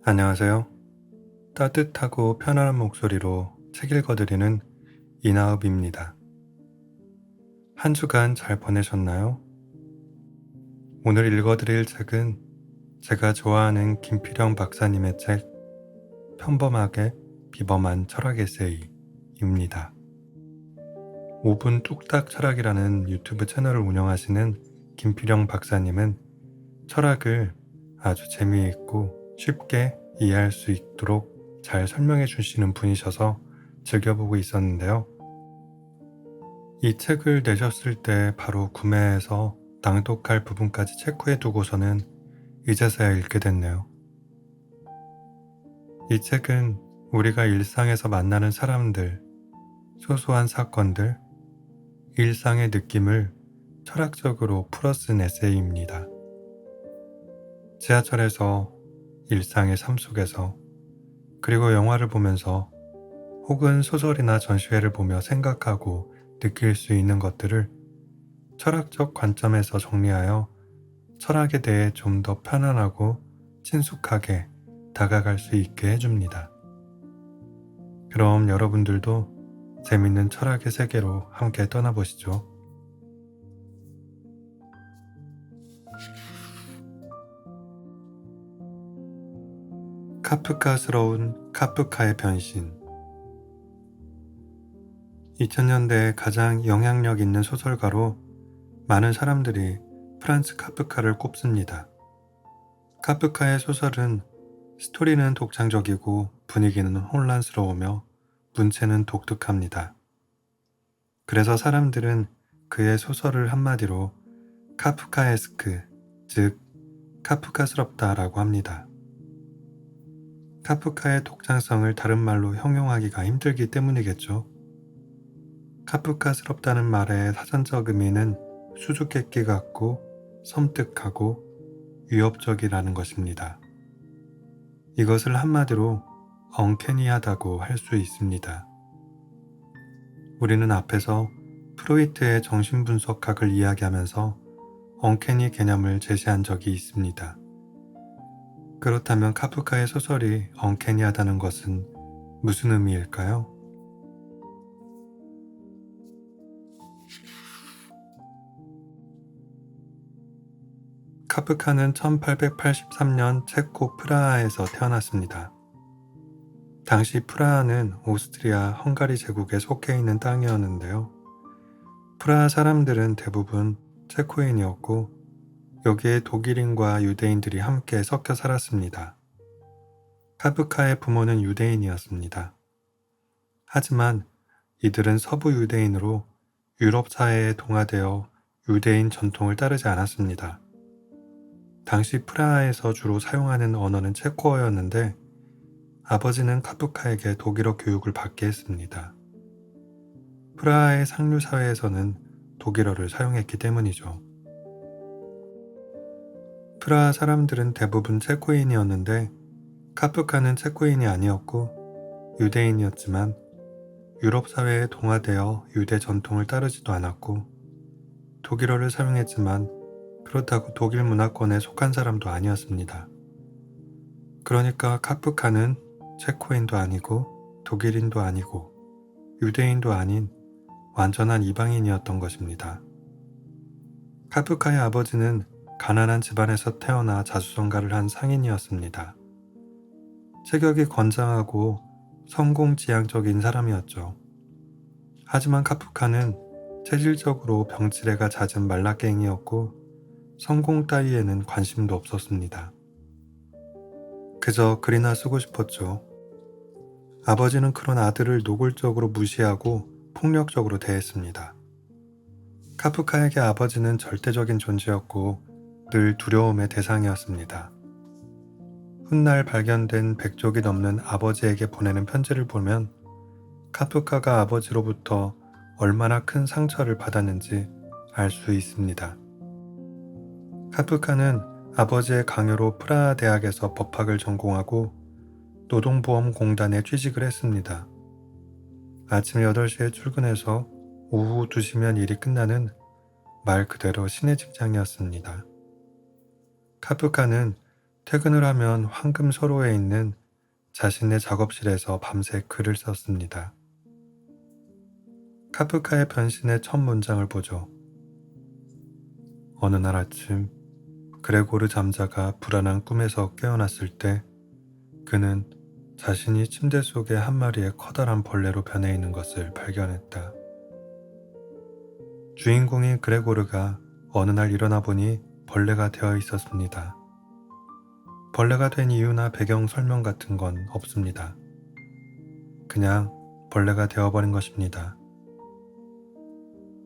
안녕하세요. 따뜻하고 편안한 목소리로 책 읽어드리는 이나읍입니다. 한 주간 잘 보내셨나요? 오늘 읽어드릴 책은 제가 좋아하는 김필영 박사님의 책 평범하게 비범한 철학 에세이입니다. 5분 뚝딱 철학이라는 유튜브 채널을 운영하시는 김필영 박사님은 철학을 아주 재미있고 쉽게 이해할 수 있도록 잘 설명해 주시는 분이셔서 즐겨보고 있었는데요. 이 책을 내셨을 때 바로 구매해서 낭독할 부분까지 체크해 두고서는 이제서야 읽게 됐네요. 이 책은 우리가 일상에서 만나는 사람들, 소소한 사건들, 일상의 느낌을 철학적으로 풀어쓴 에세이입니다. 지하철에서, 일상의 삶 속에서, 그리고 영화를 보면서 혹은 소설이나 전시회를 보며 생각하고 느낄 수 있는 것들을 철학적 관점에서 정리하여 철학에 대해 좀 더 편안하고 친숙하게 다가갈 수 있게 해줍니다. 그럼 여러분들도 재밌는 철학의 세계로 함께 떠나보시죠. 카프카스러운 카프카의 변신. 2000년대에 가장 영향력 있는 소설가로 많은 사람들이 프란츠 카프카를 꼽습니다. 카프카의 소설은 스토리는 독창적이고 분위기는 혼란스러우며 문체는 독특합니다. 그래서 사람들은 그의 소설을 한마디로 카프카에스크, 즉 카프카스럽다라고 합니다. 카프카의 독창성을 다른 말로 형용하기가 힘들기 때문이겠죠. 카프카스럽다는 말의 사전적 의미는 수수께끼 같고 섬뜩하고 위협적이라는 것입니다. 이것을 한마디로 언캐니하다고 할 수 있습니다. 우리는 앞에서 프로이트의 정신분석학을 이야기하면서 언캐니 개념을 제시한 적이 있습니다. 그렇다면 카프카의 소설이 언캐니하다는 것은 무슨 의미일까요? 카프카는 1883년 체코 프라하에서 태어났습니다. 당시 프라하는 오스트리아 헝가리 제국에 속해 있는 땅이었는데요. 프라하 사람들은 대부분 체코인이었고 여기에 독일인과 유대인들이 함께 섞여 살았습니다. 카프카의 부모는 유대인이었습니다. 하지만 이들은 서부 유대인으로 유럽 사회에 동화되어 유대인 전통을 따르지 않았습니다. 당시 프라하에서 주로 사용하는 언어는 체코어였는데 아버지는 카프카에게 독일어 교육을 받게 했습니다. 프라하의 상류 사회에서는 독일어를 사용했기 때문이죠. 프라하 사람들은 대부분 체코인이었는데 카프카는 체코인이 아니었고 유대인이었지만 유럽 사회에 동화되어 유대 전통을 따르지도 않았고 독일어를 사용했지만 그렇다고 독일 문화권에 속한 사람도 아니었습니다. 그러니까 카프카는 체코인도 아니고 독일인도 아니고 유대인도 아닌 완전한 이방인이었던 것입니다. 카프카의 아버지는 가난한 집안에서 태어나 자수성가를 한 상인이었습니다. 체격이 건장하고 성공지향적인 사람이었죠. 하지만 카프카는 체질적으로 병치레가 잦은 말라깽이였고 성공 따위에는 관심도 없었습니다. 그저 글이나 쓰고 싶었죠. 아버지는 그런 아들을 노골적으로 무시하고 폭력적으로 대했습니다. 카프카에게 아버지는 절대적인 존재였고 늘 두려움의 대상이었습니다. 훗날 발견된 100쪽이 넘는 아버지에게 보내는 편지를 보면 카프카가 아버지로부터 얼마나 큰 상처를 받았는지 알 수 있습니다. 카프카는 아버지의 강요로 프라하 대학에서 법학을 전공하고 노동보험공단에 취직을 했습니다. 아침 8시에 출근해서 오후 2시면 일이 끝나는 말 그대로 신의 직장이었습니다. 카프카는 퇴근을 하면 황금 서로에 있는 자신의 작업실에서 밤새 글을 썼습니다. 카프카의 변신의 첫 문장을 보죠. 어느 날 아침 그레고르 잠자가 불안한 꿈에서 깨어났을 때 그는 자신이 침대 속에 한 마리의 커다란 벌레로 변해 있는 것을 발견했다. 주인공인 그레고르가 어느 날 일어나 보니 벌레가 되어 있었습니다. 벌레가 된 이유나 배경 설명 같은 건 없습니다. 그냥 벌레가 되어버린 것입니다.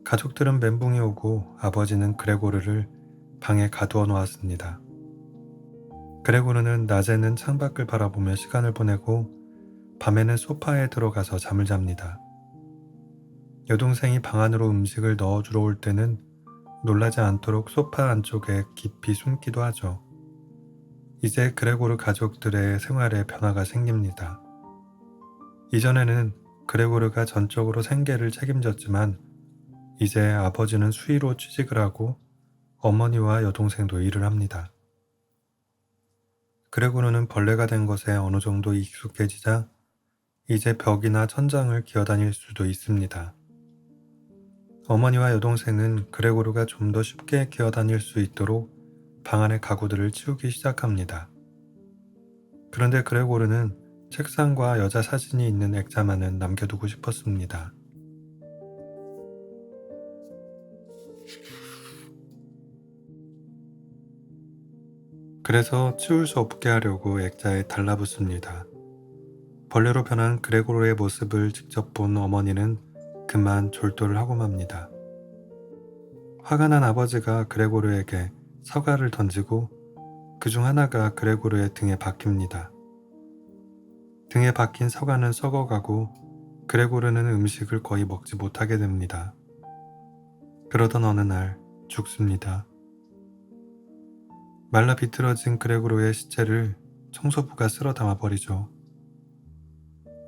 가족들은 멘붕이 오고 아버지는 그레고르를 방에 가두어 놓았습니다. 그레고르는 낮에는 창밖을 바라보며 시간을 보내고 밤에는 소파에 들어가서 잠을 잡니다. 여동생이 방 안으로 음식을 넣어주러 올 때는 놀라지 않도록 소파 안쪽에 깊이 숨기도 하죠. 이제 그레고르 가족들의 생활에 변화가 생깁니다. 이전에는 그레고르가 전적으로 생계를 책임졌지만 이제 아버지는 수의로 취직을 하고 어머니와 여동생도 일을 합니다. 그레고르는 벌레가 된 것에 어느 정도 익숙해지자 이제 벽이나 천장을 기어다닐 수도 있습니다. 어머니와 여동생은 그레고르가 좀 더 쉽게 기어다닐 수 있도록 방 안의 가구들을 치우기 시작합니다. 그런데 그레고르는 책상과 여자 사진이 있는 액자만은 남겨두고 싶었습니다. 그래서 치울 수 없게 하려고 액자에 달라붙습니다. 벌레로 변한 그레고르의 모습을 직접 본 어머니는 그만 졸도를 하고 맙니다. 화가 난 아버지가 그레고르에게 사과를 던지고 그중 하나가 그레고르의 등에 박힙니다. 등에 박힌 사과는 썩어가고 그레고르는 음식을 거의 먹지 못하게 됩니다. 그러던 어느 날 죽습니다. 말라 비틀어진 그레고르의 시체를 청소부가 쓸어 담아버리죠.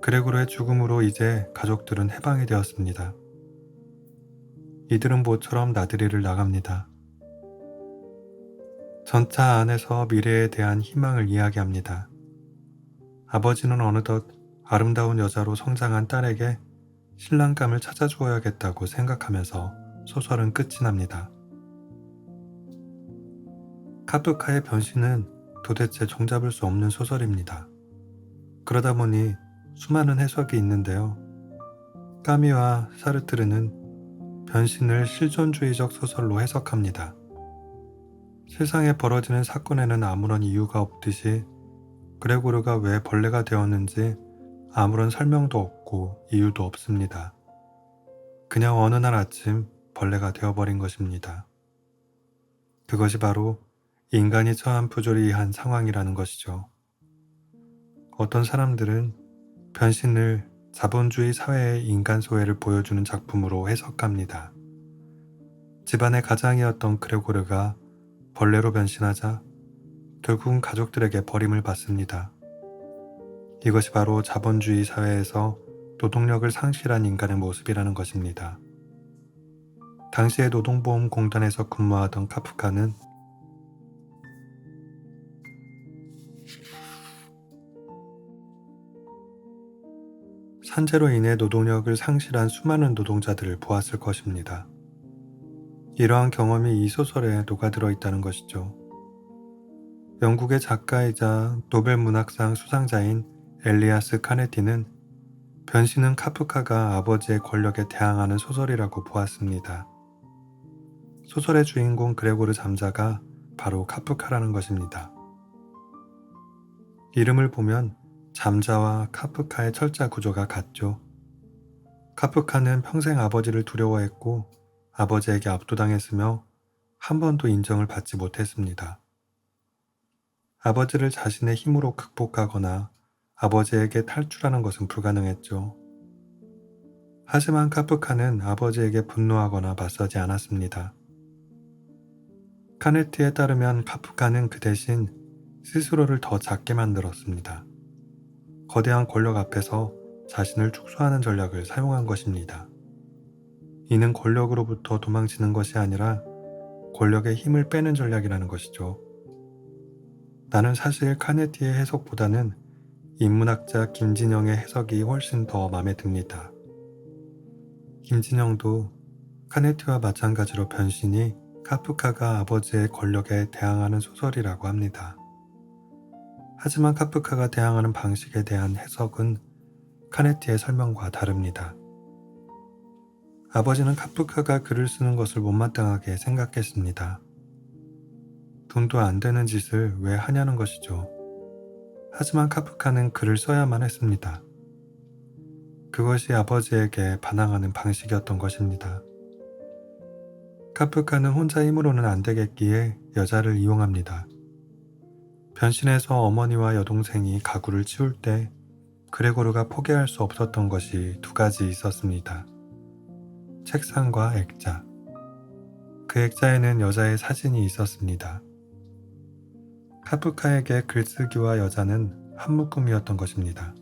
그레고르의 죽음으로 이제 가족들은 해방이 되었습니다. 이들은 모처럼 나들이를 나갑니다. 전차 안에서 미래에 대한 희망을 이야기합니다. 아버지는 어느덧 아름다운 여자로 성장한 딸에게 신랑감을 찾아주어야겠다고 생각하면서 소설은 끝이 납니다. 카프카의 변신은 도대체 종잡을 수 없는 소설입니다. 그러다 보니 수많은 해석이 있는데요. 까미와 사르트르는 변신을 실존주의적 소설로 해석합니다. 세상에 벌어지는 사건에는 아무런 이유가 없듯이 그레고르가 왜 벌레가 되었는지 아무런 설명도 없고 이유도 없습니다. 그냥 어느 날 아침 벌레가 되어버린 것입니다. 그것이 바로 인간이 처한 부조리한 상황이라는 것이죠. 어떤 사람들은 변신을 자본주의 사회의 인간 소외를 보여주는 작품으로 해석합니다. 집안의 가장이었던 그레고르가 벌레로 변신하자 결국은 가족들에게 버림을 받습니다. 이것이 바로 자본주의 사회에서 노동력을 상실한 인간의 모습이라는 것입니다. 당시에 노동보험공단에서 근무하던 카프카는 산재로 인해 노동력을 상실한 수많은 노동자들을 보았을 것입니다. 이러한 경험이 이 소설에 녹아들어 있다는 것이죠. 영국의 작가이자 노벨 문학상 수상자인 엘리아스 카네티는 변신은 카프카가 아버지의 권력에 대항하는 소설이라고 보았습니다. 소설의 주인공 그레고르 잠자가 바로 카프카라는 것입니다. 이름을 보면 잠자와 카프카의 철자 구조가 같죠. 카프카는 평생 아버지를 두려워했고 아버지에게 압도당했으며 한 번도 인정을 받지 못했습니다. 아버지를 자신의 힘으로 극복하거나 아버지에게 탈출하는 것은 불가능했죠. 하지만 카프카는 아버지에게 분노하거나 맞서지 않았습니다. 카네트에 따르면 카프카는 그 대신 스스로를 더 작게 만들었습니다. 거대한 권력 앞에서 자신을 축소하는 전략을 사용한 것입니다. 이는 권력으로부터 도망치는 것이 아니라 권력의 힘을 빼는 전략이라는 것이죠. 나는 사실 카네티의 해석보다는 인문학자 김진영의 해석이 훨씬 더 마음에 듭니다. 김진영도 카네티와 마찬가지로 변신이 카프카가 아버지의 권력에 대항하는 소설이라고 합니다. 하지만 카프카가 대항하는 방식에 대한 해석은 카네티의 설명과 다릅니다. 아버지는 카프카가 글을 쓰는 것을 못마땅하게 생각했습니다. 돈도 안 되는 짓을 왜 하냐는 것이죠. 하지만 카프카는 글을 써야만 했습니다. 그것이 아버지에게 반항하는 방식이었던 것입니다. 카프카는 혼자 힘으로는 안 되겠기에 여자를 이용합니다. 변신해서 어머니와 여동생이 가구를 치울 때 그레고르가 포기할 수 없었던 것이 두 가지 있었습니다. 책상과 액자. 그 액자에는 여자의 사진이 있었습니다. 카프카에게 글쓰기와 여자는 한 묶음이었던 것입니다.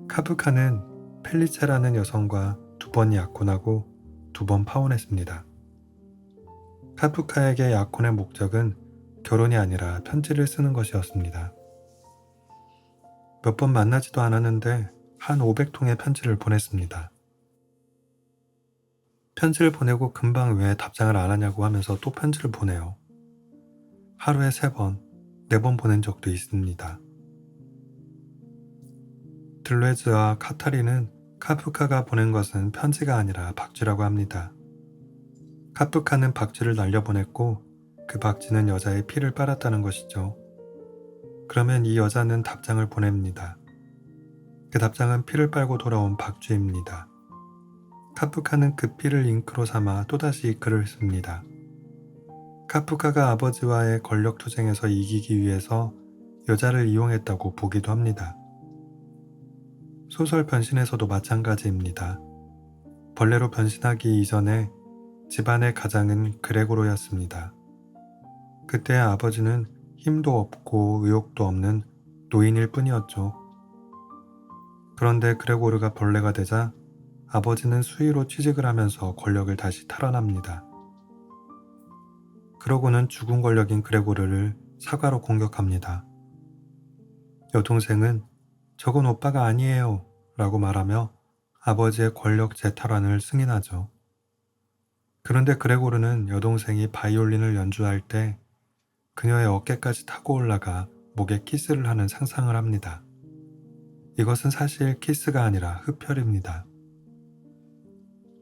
카프카는 펠리체라는 여성과 2번 약혼하고 2번 파혼했습니다. 카프카에게 약혼의 목적은 결혼이 아니라 편지를 쓰는 것이었습니다. 몇 번 만나지도 않았는데 한 500통의 편지를 보냈습니다. 편지를 보내고 금방 왜 답장을 안 하냐고 하면서 또 편지를 보내요. 하루에 3번, 4번 보낸 적도 있습니다. 들레즈와 카타리는 카프카가 보낸 것은 편지가 아니라 박쥐라고 합니다. 카프카는 박쥐를 날려보냈고 그 박쥐는 여자의 피를 빨았다는 것이죠. 그러면 이 여자는 답장을 보냅니다. 그 답장은 피를 빨고 돌아온 박쥐입니다. 카프카는 그 피를 잉크로 삼아 또다시 글을 씁니다. 카프카가 아버지와의 권력 투쟁에서 이기기 위해서 여자를 이용했다고 보기도 합니다. 소설 변신에서도 마찬가지입니다. 벌레로 변신하기 이전에 집안의 가장은 그레고로였습니다. 그때 아버지는 힘도 없고 의욕도 없는 노인일 뿐이었죠. 그런데 그레고르가 벌레가 되자 아버지는 수의로 취직을 하면서 권력을 다시 탈환합니다. 그러고는 죽은 권력인 그레고르를 사과로 공격합니다. 여동생은 저건 오빠가 아니에요 라고 말하며 아버지의 권력 재탈환을 승인하죠. 그런데 그레고르는 여동생이 바이올린을 연주할 때 그녀의 어깨까지 타고 올라가 목에 키스를 하는 상상을 합니다. 이것은 사실 키스가 아니라 흡혈입니다.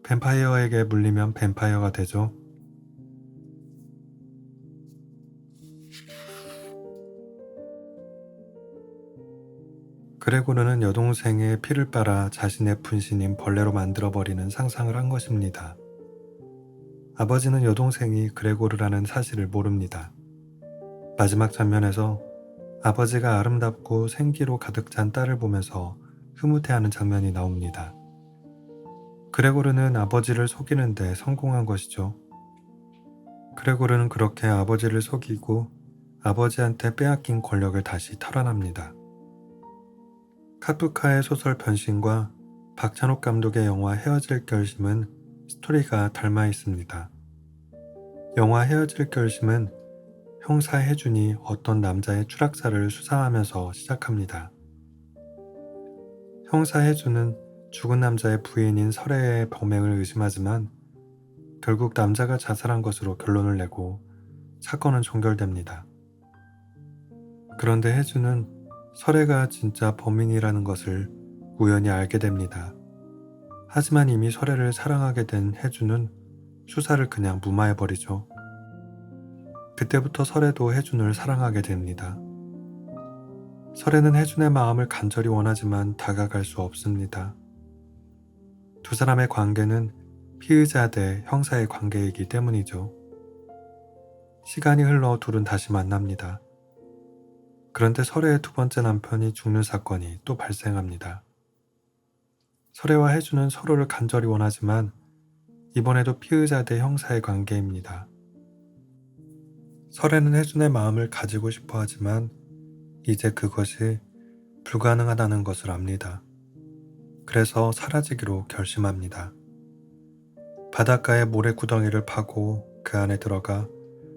뱀파이어에게 물리면 뱀파이어가 되죠. 그레고르는 여동생의 피를 빨아 자신의 분신인 벌레로 만들어버리는 상상을 한 것입니다. 아버지는 여동생이 그레고르라는 사실을 모릅니다. 마지막 장면에서 아버지가 아름답고 생기로 가득 찬 딸을 보면서 흐뭇해하는 장면이 나옵니다. 그레고르는 아버지를 속이는데 성공한 것이죠. 그레고르는 그렇게 아버지를 속이고 아버지한테 빼앗긴 권력을 다시 탈환합니다. 카프카의 소설 변신과 박찬욱 감독의 영화 헤어질 결심은 스토리가 닮아 있습니다. 영화 헤어질 결심은 형사 해준이 어떤 남자의 추락사를 수사하면서 시작합니다. 형사 해준은 죽은 남자의 부인인 설애의 범행을 의심하지만 결국 남자가 자살한 것으로 결론을 내고 사건은 종결됩니다. 그런데 해준은 설애가 진짜 범인이라는 것을 우연히 알게 됩니다. 하지만 이미 설애를 사랑하게 된 해준은 수사를 그냥 무마해버리죠. 그때부터 설애도 해준을 사랑하게 됩니다. 설애는 해준의 마음을 간절히 원하지만 다가갈 수 없습니다. 두 사람의 관계는 피의자 대 형사의 관계이기 때문이죠. 시간이 흘러 둘은 다시 만납니다. 그런데 설애의 2번째 남편이 죽는 사건이 또 발생합니다. 설애와 해준은 서로를 간절히 원하지만 이번에도 피의자 대 형사의 관계입니다. 설애는 해준의 마음을 가지고 싶어 하지만 이제 그것이 불가능하다는 것을 압니다. 그래서 사라지기로 결심합니다. 바닷가에 모래구덩이를 파고 그 안에 들어가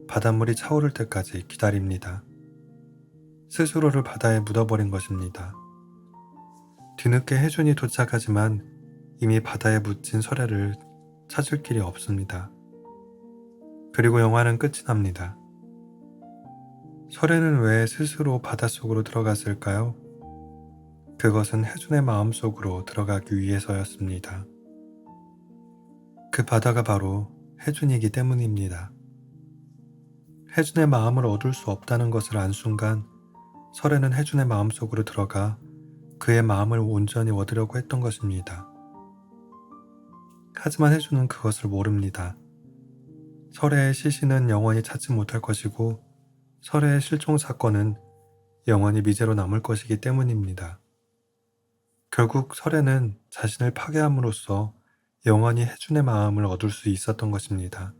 바닷물이 차오를 때까지 기다립니다. 스스로를 바다에 묻어버린 것입니다. 뒤늦게 해준이 도착하지만 이미 바다에 묻힌 설애를 찾을 길이 없습니다. 그리고 영화는 끝이 납니다. 설애는 왜 스스로 바닷속으로 들어갔을까요? 그것은 해준의 마음속으로 들어가기 위해서였습니다. 그 바다가 바로 해준이기 때문입니다. 해준의 마음을 얻을 수 없다는 것을 안 순간 설애는 해준의 마음속으로 들어가 그의 마음을 온전히 얻으려고 했던 것입니다. 하지만 해준은 그것을 모릅니다. 설애의 시신은 영원히 찾지 못할 것이고 설애의 실종 사건은 영원히 미제로 남을 것이기 때문입니다. 결국 설애는 자신을 파괴함으로써 영원히 해준의 마음을 얻을 수 있었던 것입니다.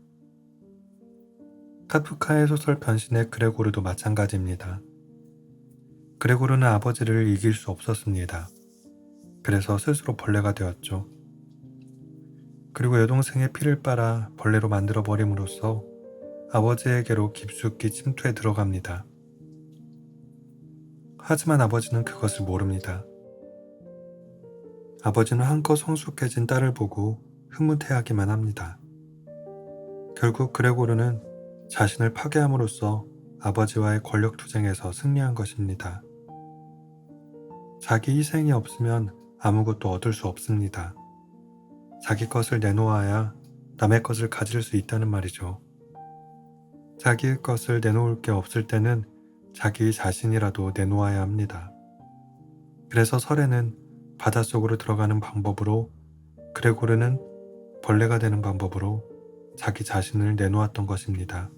카프카의 소설 변신의 그레고르도 마찬가지입니다. 그레고르는 아버지를 이길 수 없었습니다. 그래서 스스로 벌레가 되었죠. 그리고 여동생의 피를 빨아 벌레로 만들어 버림으로써 아버지에게로 깊숙이 침투해 들어갑니다. 하지만 아버지는 그것을 모릅니다. 아버지는 한껏 성숙해진 딸을 보고 흐뭇해하기만 합니다. 결국 그레고르는 자신을 파괴함으로써 아버지와의 권력 투쟁에서 승리한 것입니다. 자기 희생이 없으면 아무것도 얻을 수 없습니다. 자기 것을 내놓아야 남의 것을 가질 수 있다는 말이죠. 자기의 것을 내놓을 게 없을 때는 자기 자신이라도 내놓아야 합니다. 그래서 설애는 바닷속으로 들어가는 방법으로, 그레고르는 벌레가 되는 방법으로 자기 자신을 내놓았던 것입니다.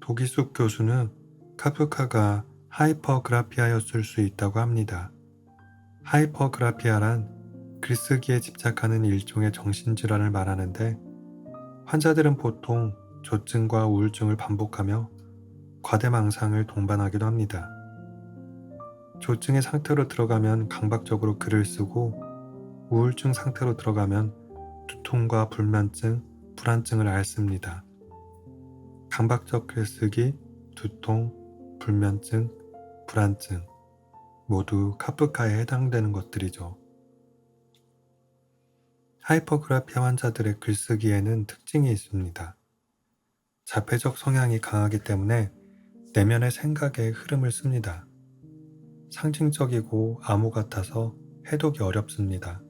도기숙 교수는 카프카가 하이퍼그라피아였을 수 있다고 합니다. 하이퍼그라피아란 글쓰기에 집착하는 일종의 정신질환을 말하는데 환자들은 보통 조증과 우울증을 반복하며 과대망상을 동반하기도 합니다. 조증의 상태로 들어가면 강박적으로 글을 쓰고 우울증 상태로 들어가면 두통과 불면증, 불안증을 앓습니다. 강박적 글쓰기, 두통, 불면증, 불안증 모두 카프카에 해당되는 것들이죠. 하이퍼그라피아 환자들의 글쓰기에는 특징이 있습니다. 자폐적 성향이 강하기 때문에 내면의 생각의 흐름을 씁니다. 상징적이고 암호 같아서 해독이 어렵습니다.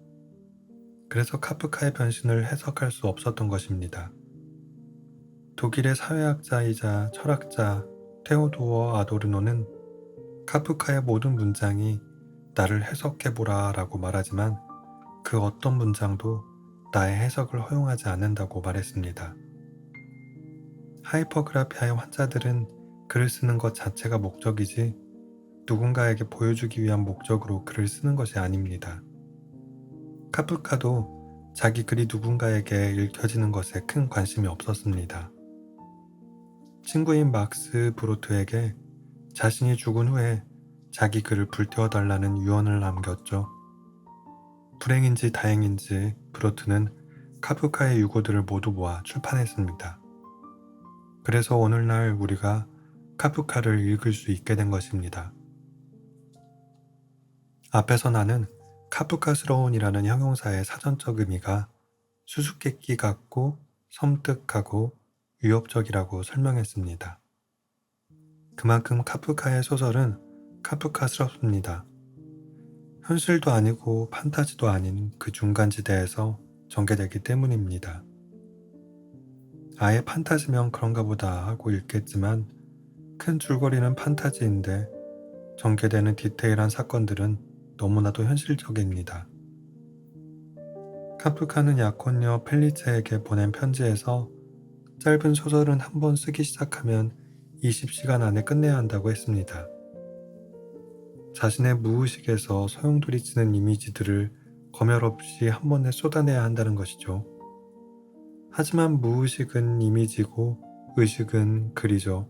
그래서 카프카의 변신을 해석할 수 없었던 것입니다. 독일의 사회학자이자 철학자 테오도어 아도르노는 카프카의 모든 문장이 나를 해석해보라 라고 말하지만 그 어떤 문장도 나의 해석을 허용하지 않는다고 말했습니다. 하이퍼그라피아의 환자들은 글을 쓰는 것 자체가 목적이지 누군가에게 보여주기 위한 목적으로 글을 쓰는 것이 아닙니다. 카프카도 자기 글이 누군가에게 읽혀지는 것에 큰 관심이 없었습니다. 친구인 막스 브로트에게 자신이 죽은 후에 자기 글을 불태워달라는 유언을 남겼죠. 불행인지 다행인지 브로트는 카프카의 유고들을 모두 모아 출판했습니다. 그래서 오늘날 우리가 카프카를 읽을 수 있게 된 것입니다. 앞에서 나는 카프카스러운이라는 형용사의 사전적 의미가 수수께끼 같고 섬뜩하고 위협적이라고 설명했습니다. 그만큼 카프카의 소설은 카프카스럽습니다. 현실도 아니고 판타지도 아닌 그 중간지대에서 전개되기 때문입니다. 아예 판타지면 그런가 보다 하고 읽겠지만 큰 줄거리는 판타지인데 전개되는 디테일한 사건들은 너무나도 현실적입니다. 카프카는 약혼녀 펠리체에게 보낸 편지에서 짧은 소설은 한 번 쓰기 시작하면 20시간 안에 끝내야 한다고 했습니다. 자신의 무의식에서 소용돌이치는 이미지들을 검열 없이 한 번에 쏟아내야 한다는 것이죠. 하지만 무의식은 이미지고 의식은 글이죠.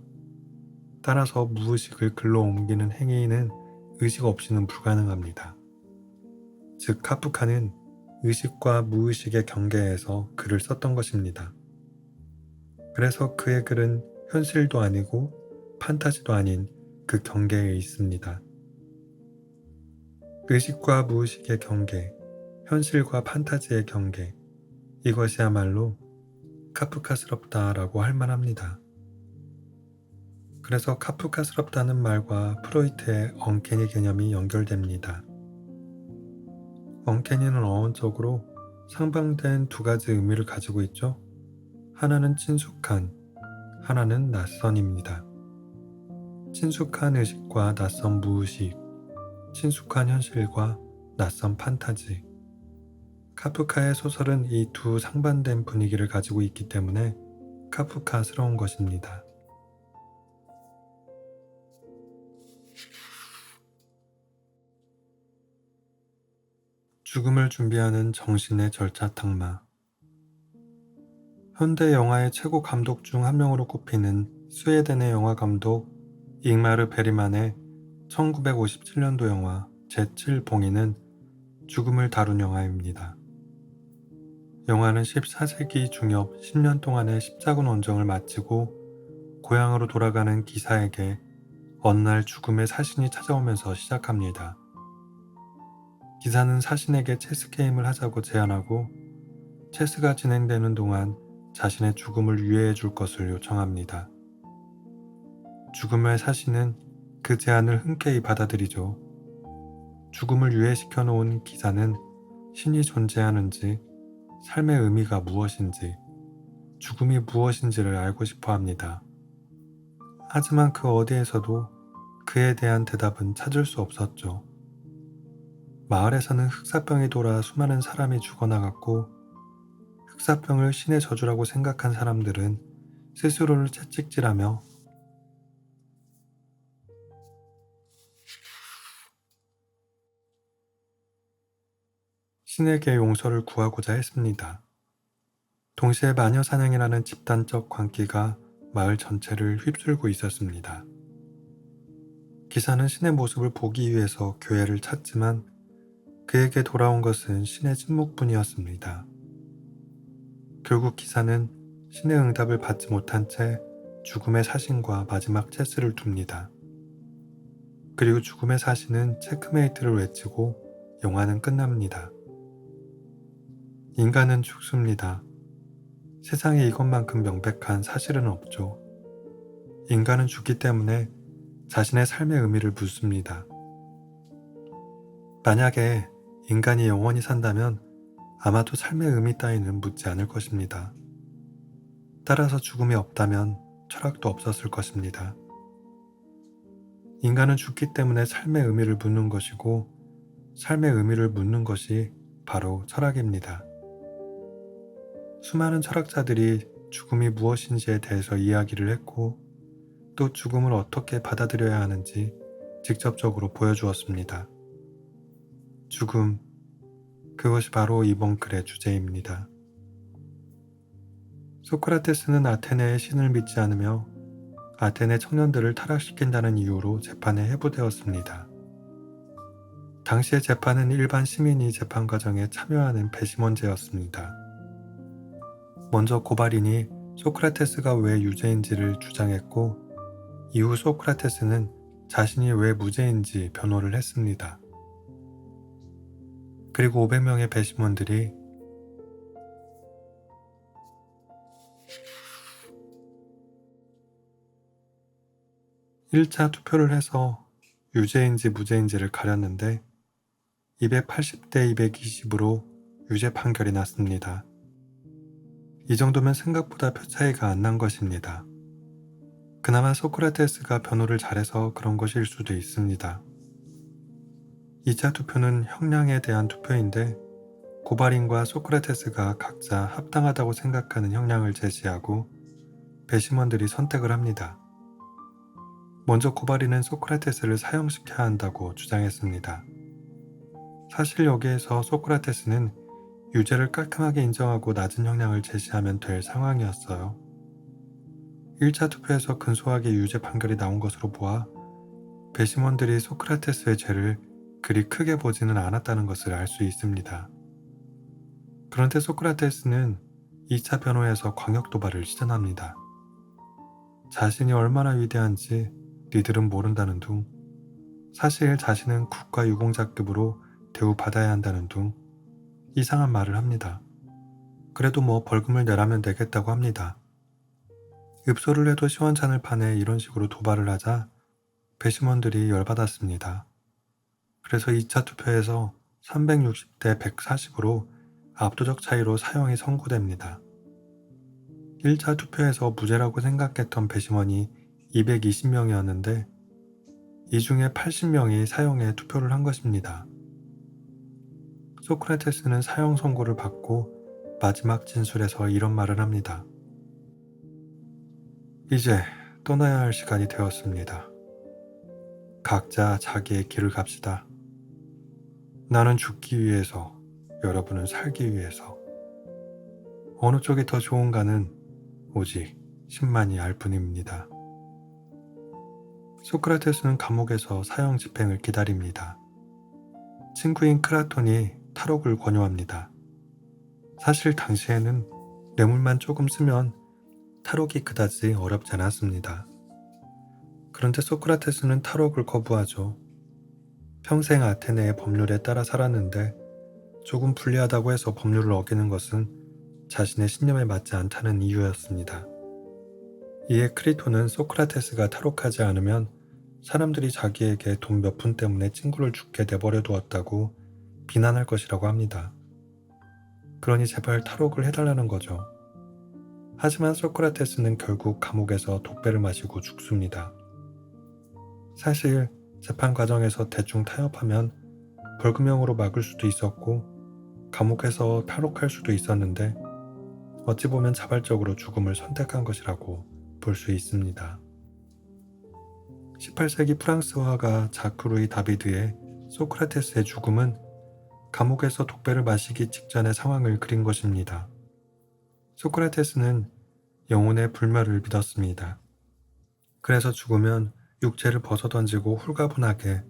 따라서 무의식을 글로 옮기는 행위는 의식 없이는 불가능합니다. 즉 카프카는 의식과 무의식의 경계에서 글을 썼던 것입니다. 그래서 그의 글은 현실도 아니고 판타지도 아닌 그 경계에 있습니다. 의식과 무의식의 경계, 현실과 판타지의 경계, 이것이야말로 카프카스럽다라고 할 만합니다. 그래서 카프카스럽다는 말과 프로이트의 언캐니 개념이 연결됩니다. 언캐니는 어원적으로 상반된 두 가지 의미를 가지고 있죠. 하나는 친숙한, 하나는 낯선입니다. 친숙한 의식과 낯선 무의식, 친숙한 현실과 낯선 판타지. 카프카의 소설은 이 두 상반된 분위기를 가지고 있기 때문에 카프카스러운 것입니다. 죽음을 준비하는 정신의 절차탕마. 현대 영화의 최고 감독 중 한 명으로 꼽히는 스웨덴의 영화 감독 잉마르 베리만의 1957년도 영화 제7봉인은 죽음을 다룬 영화입니다. 영화는 14세기 중엽 10년 동안의 십자군 원정을 마치고 고향으로 돌아가는 기사에게 어느 날 죽음의 사신이 찾아오면서 시작합니다. 기사는 사신에게 체스 게임을 하자고 제안하고 체스가 진행되는 동안 자신의 죽음을 유예해 줄 것을 요청합니다. 죽음의 사신은 그 제안을 흔쾌히 받아들이죠. 죽음을 유예시켜 놓은 기사는 신이 존재하는지, 삶의 의미가 무엇인지, 죽음이 무엇인지를 알고 싶어 합니다. 하지만 그 어디에서도 그에 대한 대답은 찾을 수 없었죠. 마을에서는 흑사병이 돌아 수많은 사람이 죽어나갔고 흑사병을 신의 저주라고 생각한 사람들은 스스로를 채찍질하며 신에게 용서를 구하고자 했습니다. 동시에 마녀사냥이라는 집단적 광기가 마을 전체를 휩쓸고 있었습니다. 기사는 신의 모습을 보기 위해서 교회를 찾지만 그에게 돌아온 것은 신의 침묵뿐이었습니다. 결국 기사는 신의 응답을 받지 못한 채 죽음의 사신과 마지막 체스를 둡니다. 그리고 죽음의 사신은 체크메이트를 외치고 영화는 끝납니다. 인간은 죽습니다. 세상에 이것만큼 명백한 사실은 없죠. 인간은 죽기 때문에 자신의 삶의 의미를 묻습니다. 만약에 인간이 영원히 산다면 아마도 삶의 의미 따위는 묻지 않을 것입니다. 따라서 죽음이 없다면 철학도 없었을 것입니다. 인간은 죽기 때문에 삶의 의미를 묻는 것이고 삶의 의미를 묻는 것이 바로 철학입니다. 수많은 철학자들이 죽음이 무엇인지에 대해서 이야기를 했고 또 죽음을 어떻게 받아들여야 하는지 직접적으로 보여주었습니다. 죽음, 그것이 바로 이번 글의 주제입니다. 소크라테스는 아테네의 신을 믿지 않으며 아테네 청년들을 타락시킨다는 이유로 재판에 회부되었습니다. 당시의 재판은 일반 시민이 재판 과정에 참여하는 배심원제였습니다. 먼저 고발인이 소크라테스가 왜 유죄인지를 주장했고 이후 소크라테스는 자신이 왜 무죄인지 변호를 했습니다. 그리고 500명의 배심원들이 (1차) 투표를 해서 유죄인지 무죄인지를 가렸는데 280대 220으로 유죄 판결이 났습니다. 이 정도면 생각보다 표 차이가 안 난 것입니다. 그나마 소크라테스가 변호를 잘해서 그런 것일 수도 있습니다. 2차 투표는 형량에 대한 투표인데 고발인과 소크라테스가 각자 합당하다고 생각하는 형량을 제시하고 배심원들이 선택을 합니다. 먼저 고발인은 소크라테스를 사형시켜야 한다고 주장했습니다. 사실 여기에서 소크라테스는 유죄를 깔끔하게 인정하고 낮은 형량을 제시하면 될 상황이었어요. 1차 투표에서 근소하게 유죄 판결이 나온 것으로 보아 배심원들이 소크라테스의 죄를 그리 크게 보지는 않았다는 것을 알 수 있습니다. 그런데 소크라테스는 2차 변호에서 광역 도발을 시전합니다. 자신이 얼마나 위대한지 니들은 모른다는 둥, 사실 자신은 국가 유공자급으로 대우받아야 한다는 둥, 이상한 말을 합니다. 그래도 뭐 벌금을 내라면 내겠다고 합니다. 읍소를 해도 시원찮을 판에 이런 식으로 도발을 하자 배심원들이 열받았습니다. 그래서 2차 투표에서 360대 140으로 압도적 차이로 사형이 선고됩니다. 1차 투표에서 무죄라고 생각했던 배심원이 220명이었는데 이 중에 80명이 사형에 투표를 한 것입니다. 소크라테스는 사형 선고를 받고 마지막 진술에서 이런 말을 합니다. 이제 떠나야 할 시간이 되었습니다. 각자 자기의 길을 갑시다. 나는 죽기 위해서, 여러분은 살기 위해서. 어느 쪽이 더 좋은가는 오직 신만이 알 뿐입니다. 소크라테스는 감옥에서 사형 집행을 기다립니다. 친구인 크라톤이 탈옥을 권유합니다. 사실 당시에는 뇌물만 조금 쓰면 탈옥이 그다지 어렵지 않았습니다. 그런데 소크라테스는 탈옥을 거부하죠. 평생 아테네의 법률에 따라 살았는데 조금 불리하다고 해서 법률을 어기는 것은 자신의 신념에 맞지 않다는 이유였습니다. 이에 크리톤은 소크라테스가 탈옥하지 않으면 사람들이 자기에게 돈 몇 푼 때문에 친구를 죽게 내버려 두었다고 비난할 것이라고 합니다. 그러니 제발 탈옥을 해달라는 거죠. 하지만 소크라테스는 결국 감옥에서 독배를 마시고 죽습니다. 사실 재판 과정에서 대충 타협하면 벌금형으로 막을 수도 있었고 감옥에서 탈옥할 수도 있었는데 어찌 보면 자발적으로 죽음을 선택한 것이라고 볼 수 있습니다. 18세기 프랑스 화가 자크 루이 다비드의 소크라테스의 죽음은 감옥에서 독배를 마시기 직전의 상황을 그린 것입니다. 소크라테스는 영혼의 불멸을 믿었습니다. 그래서 죽으면 육체를 벗어던지고 홀가분하게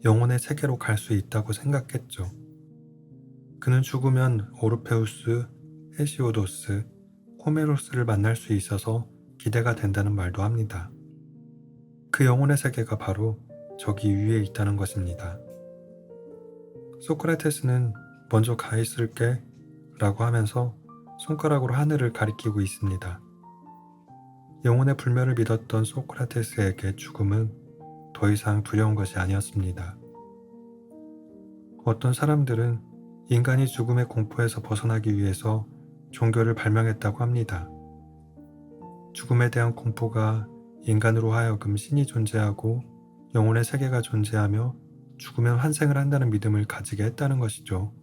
영혼의 세계로 갈 수 있다고 생각했죠. 그는 죽으면 오르페우스, 헤시오도스, 호메로스를 만날 수 있어서 기대가 된다는 말도 합니다. 그 영혼의 세계가 바로 저기 위에 있다는 것입니다. 소크라테스는 먼저 가 있을게 라고 하면서 손가락으로 하늘을 가리키고 있습니다. 영혼의 불멸을 믿었던 소크라테스에게 죽음은 더 이상 두려운 것이 아니었습니다. 어떤 사람들은 인간이 죽음의 공포에서 벗어나기 위해서 종교를 발명했다고 합니다. 죽음에 대한 공포가 인간으로 하여금 신이 존재하고 영혼의 세계가 존재하며 죽으면 환생을 한다는 믿음을 가지게 했다는 것이죠.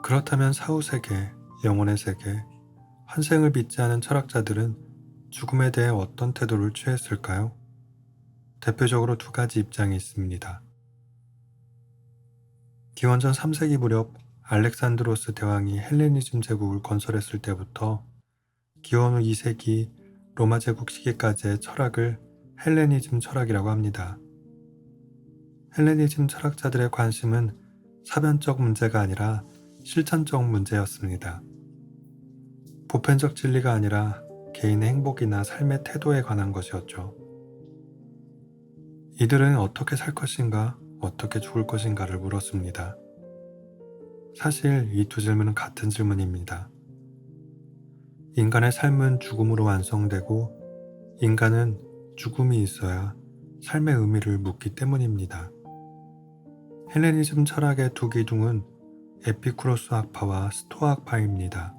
그렇다면 사후세계, 영혼의 세계, 환생을 믿지 않은 철학자들은 죽음에 대해 어떤 태도를 취했을까요? 대표적으로 두 가지 입장이 있습니다. 기원전 3세기 무렵 알렉산드로스 대왕이 헬레니즘 제국을 건설했을 때부터 기원 후 2세기 로마 제국 시기까지의 철학을 헬레니즘 철학이라고 합니다. 헬레니즘 철학자들의 관심은 사변적 문제가 아니라 실천적 문제였습니다. 보편적 진리가 아니라 개인의 행복이나 삶의 태도에 관한 것이었죠. 이들은 어떻게 살 것인가, 어떻게 죽을 것인가를 물었습니다. 사실 이 두 질문은 같은 질문입니다. 인간의 삶은 죽음으로 완성되고 인간은 죽음이 있어야 삶의 의미를 묻기 때문입니다. 헬레니즘 철학의 두 기둥은 에피쿠로스 학파와 스토아 학파입니다.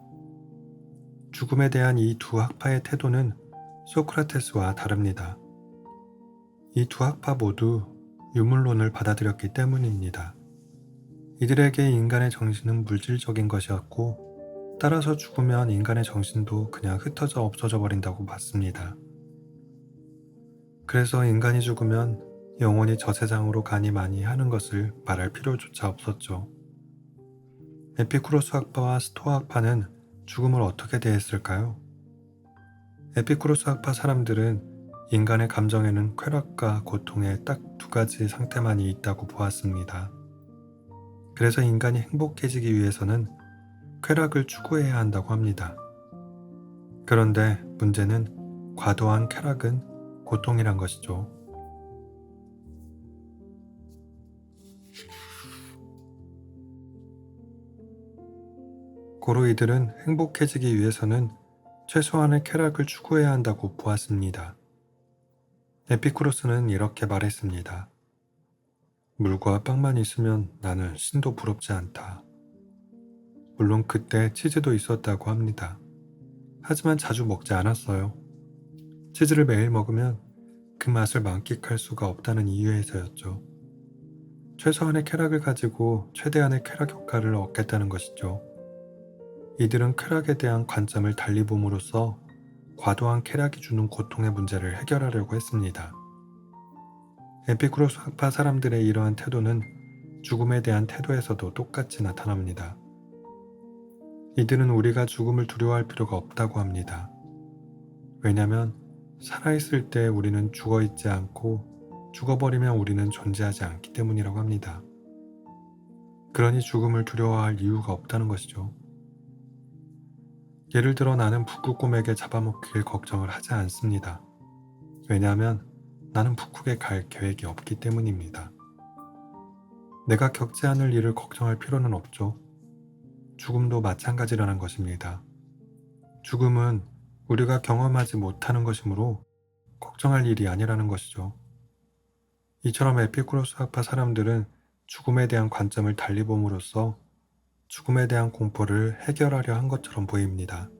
죽음에 대한 이 두 학파의 태도는 소크라테스와 다릅니다. 이 두 학파 모두 유물론을 받아들였기 때문입니다. 이들에게 인간의 정신은 물질적인 것이었고 따라서 죽으면 인간의 정신도 그냥 흩어져 없어져 버린다고 봤습니다. 그래서 인간이 죽으면 영혼이 저세상으로 가니 마니 하는 것을 말할 필요조차 없었죠. 에피쿠로스 학파와 스토아 학파는 죽음을 어떻게 대했을까요? 에피쿠로스 학파 사람들은 인간의 감정에는 쾌락과 고통의 딱 두 가지 상태만이 있다고 보았습니다. 그래서 인간이 행복해지기 위해서는 쾌락을 추구해야 한다고 합니다. 그런데 문제는 과도한 쾌락은 고통이란 것이죠. 고로 이들은 행복해지기 위해서는 최소한의 쾌락을 추구해야 한다고 보았습니다. 에피쿠로스는 이렇게 말했습니다. 물과 빵만 있으면 나는 신도 부럽지 않다. 물론 그때 치즈도 있었다고 합니다. 하지만 자주 먹지 않았어요. 치즈를 매일 먹으면 그 맛을 만끽할 수가 없다는 이유에서였죠. 최소한의 쾌락을 가지고 최대한의 쾌락 효과를 얻겠다는 것이죠. 이들은 쾌락에 대한 관점을 달리 봄으로써 과도한 쾌락이 주는 고통의 문제를 해결하려고 했습니다. 에피쿠로스 학파 사람들의 이러한 태도는 죽음에 대한 태도에서도 똑같이 나타납니다. 이들은 우리가 죽음을 두려워할 필요가 없다고 합니다. 왜냐하면 살아있을 때 우리는 죽어있지 않고 죽어버리면 우리는 존재하지 않기 때문이라고 합니다. 그러니 죽음을 두려워할 이유가 없다는 것이죠. 예를 들어 나는 북극곰에게 잡아먹힐 걱정을 하지 않습니다. 왜냐하면 나는 북극에 갈 계획이 없기 때문입니다. 내가 겪지 않을 일을 걱정할 필요는 없죠. 죽음도 마찬가지라는 것입니다. 죽음은 우리가 경험하지 못하는 것이므로 걱정할 일이 아니라는 것이죠. 이처럼 에피쿠로스 학파 사람들은 죽음에 대한 관점을 달리 봄으로써 죽음에 대한 공포를 해결하려 한 것처럼 보입니다.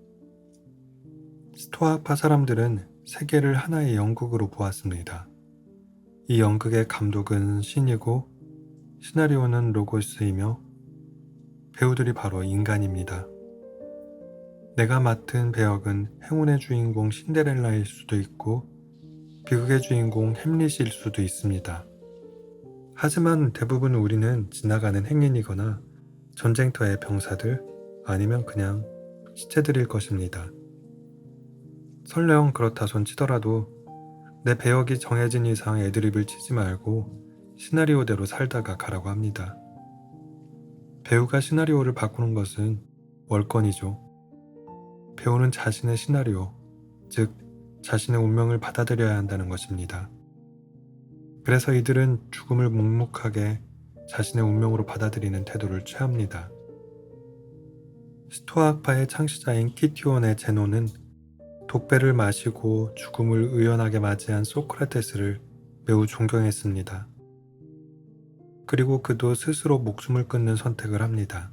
스토아 학파 사람들은 세계를 하나의 연극으로 보았습니다. 이 연극의 감독은 신이고 시나리오는 로고스이며 배우들이 바로 인간입니다. 내가 맡은 배역은 행운의 주인공 신데렐라일 수도 있고 비극의 주인공 햄릿일 수도 있습니다. 하지만 대부분 우리는 지나가는 행인이거나 전쟁터의 병사들 아니면 그냥 시체들일 것입니다. 설령 그렇다 손 치더라도 내 배역이 정해진 이상 애드립을 치지 말고 시나리오대로 살다가 가라고 합니다. 배우가 시나리오를 바꾸는 것은 월권이죠. 배우는 자신의 시나리오, 즉 자신의 운명을 받아들여야 한다는 것입니다. 그래서 이들은 죽음을 묵묵하게 자신의 운명으로 받아들이는 태도를 취합니다. 스토아 학파의 창시자인 키티온의 제노는 독배를 마시고 죽음을 의연하게 맞이한 소크라테스를 매우 존경했습니다. 그리고 그도 스스로 목숨을 끊는 선택을 합니다.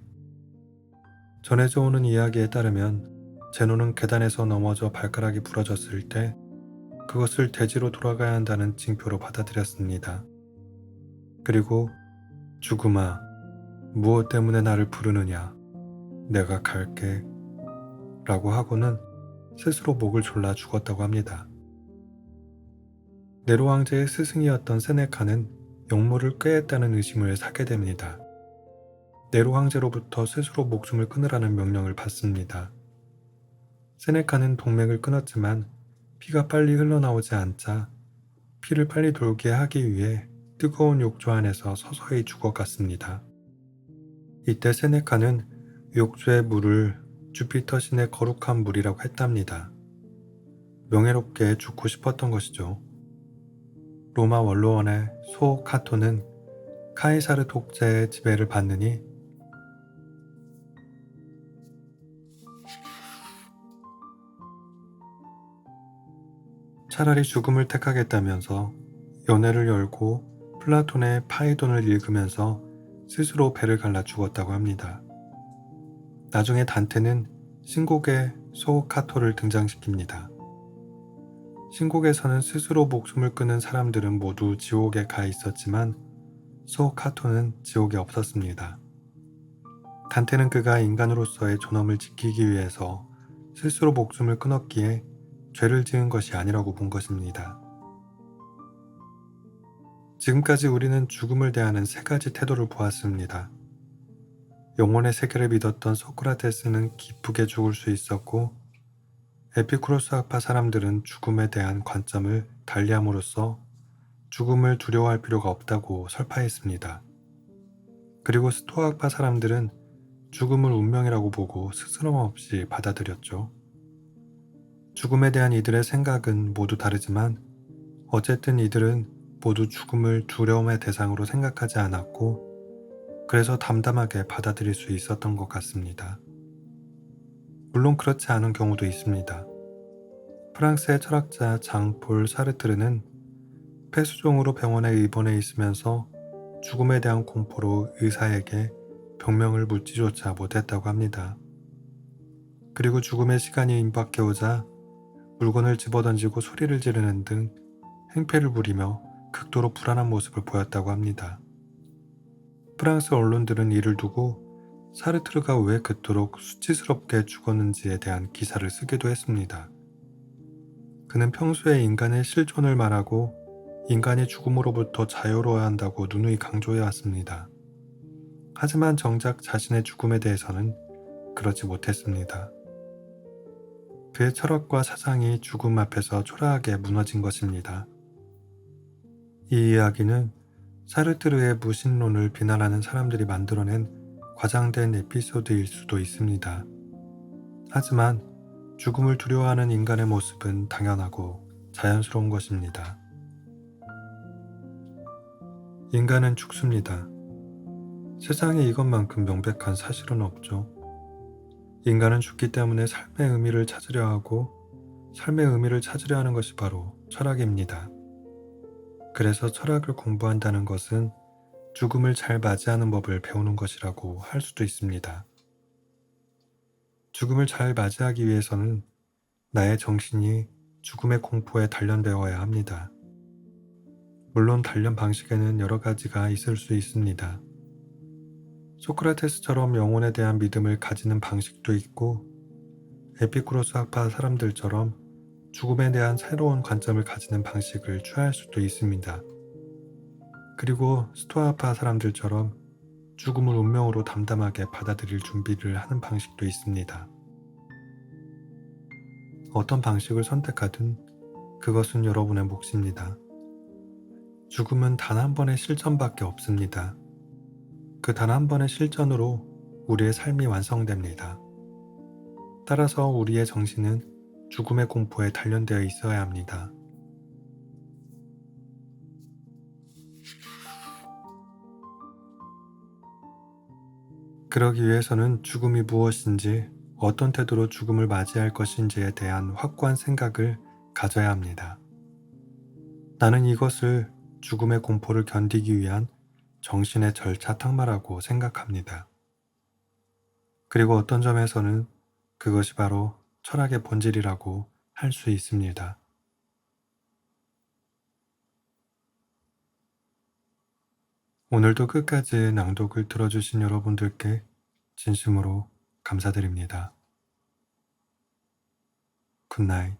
전해져 오는 이야기에 따르면 제노는 계단에서 넘어져 발가락이 부러졌을 때 그것을 대지로 돌아가야 한다는 징표로 받아들였습니다. 그리고 죽음아, 무엇 때문에 나를 부르느냐? 내가 갈게. 라고 하고는 스스로 목을 졸라 죽었다고 합니다. 네로 황제의 스승이었던 세네카는 역모를 꾀했다는 의심을 사게 됩니다. 네로 황제로부터 스스로 목숨을 끊으라는 명령을 받습니다. 세네카는 동맥을 끊었지만 피가 빨리 흘러나오지 않자 피를 빨리 돌게 하기 위해 뜨거운 욕조 안에서 서서히 죽어갔습니다. 이때 세네카는 욕조의 물을 주피터 신의 거룩한 물이라고 했답니다. 명예롭게 죽고 싶었던 것이죠. 로마 원로원의 소 카토는 카이사르 독재의 지배를 받느니 차라리 죽음을 택하겠다면서 연회를 열고 플라톤의 파이돈을 읽으면서 스스로 배를 갈라 죽었다고 합니다. 나중에 단테는 신곡에 소 카토를 등장시킵니다. 신곡에서는 스스로 목숨을 끊은 사람들은 모두 지옥에 가 있었지만 소 카토는 지옥에 없었습니다. 단테는 그가 인간으로서의 존엄을 지키기 위해서 스스로 목숨을 끊었기에 죄를 지은 것이 아니라고 본 것입니다. 지금까지 우리는 죽음을 대하는 세 가지 태도를 보았습니다. 영혼의 세계를 믿었던 소크라테스는 기쁘게 죽을 수 있었고 에피쿠로스 학파 사람들은 죽음에 대한 관점을 달리함으로써 죽음을 두려워할 필요가 없다고 설파했습니다. 그리고 스토아파 사람들은 죽음을 운명이라고 보고 스스럼 없이 받아들였죠. 죽음에 대한 이들의 생각은 모두 다르지만 어쨌든 이들은 모두 죽음을 두려움의 대상으로 생각하지 않았고 그래서 담담하게 받아들일 수 있었던 것 같습니다. 물론 그렇지 않은 경우도 있습니다. 프랑스의 철학자 장폴 사르트르는 폐수종으로 병원에 입원해 있으면서 죽음에 대한 공포로 의사에게 병명을 묻지조차 못했다고 합니다. 그리고 죽음의 시간이 임박해 오자 물건을 집어던지고 소리를 지르는 등 행패를 부리며 극도로 불안한 모습을 보였다고 합니다. 프랑스 언론들은 이를 두고 사르트르가 왜 그토록 수치스럽게 죽었는지에 대한 기사를 쓰기도 했습니다. 그는 평소에 인간의 실존을 말하고 인간이 죽음으로부터 자유로워야 한다고 누누이 강조해 왔습니다. 하지만 정작 자신의 죽음에 대해서는 그렇지 못했습니다. 그의 철학과 사상이 죽음 앞에서 초라하게 무너진 것입니다. 이 이야기는 사르트르의 무신론을 비난하는 사람들이 만들어낸 과장된 에피소드일 수도 있습니다. 하지만 죽음을 두려워하는 인간의 모습은 당연하고 자연스러운 것입니다. 인간은 죽습니다. 세상에 이것만큼 명백한 사실은 없죠. 인간은 죽기 때문에 삶의 의미를 찾으려 하고 삶의 의미를 찾으려 하는 것이 바로 철학입니다. 그래서 철학을 공부한다는 것은 죽음을 잘 맞이하는 법을 배우는 것이라고 할 수도 있습니다. 죽음을 잘 맞이하기 위해서는 나의 정신이 죽음의 공포에 단련되어야 합니다. 물론 단련 방식에는 여러 가지가 있을 수 있습니다. 소크라테스처럼 영혼에 대한 믿음을 가지는 방식도 있고 에피쿠로스 학파 사람들처럼 죽음에 대한 새로운 관점을 가지는 방식을 취할 수도 있습니다. 그리고 스토아파 사람들처럼 죽음을 운명으로 담담하게 받아들일 준비를 하는 방식도 있습니다. 어떤 방식을 선택하든 그것은 여러분의 몫입니다. 죽음은 단 한 번의 실전밖에 없습니다. 그 단 한 번의 실전으로 우리의 삶이 완성됩니다. 따라서 우리의 정신은 죽음의 공포에 단련되어 있어야 합니다. 그러기 위해서는 죽음이 무엇인지, 어떤 태도로 죽음을 맞이할 것인지에 대한 확고한 생각을 가져야 합니다. 나는 이것을 죽음의 공포를 견디기 위한 정신의 절차탕마라고 생각합니다. 그리고 어떤 점에서는 그것이 바로 철학의 본질이라고 할 수 있습니다. 오늘도 끝까지 낭독을 들어주신 여러분들께 진심으로 감사드립니다. 굿나잇.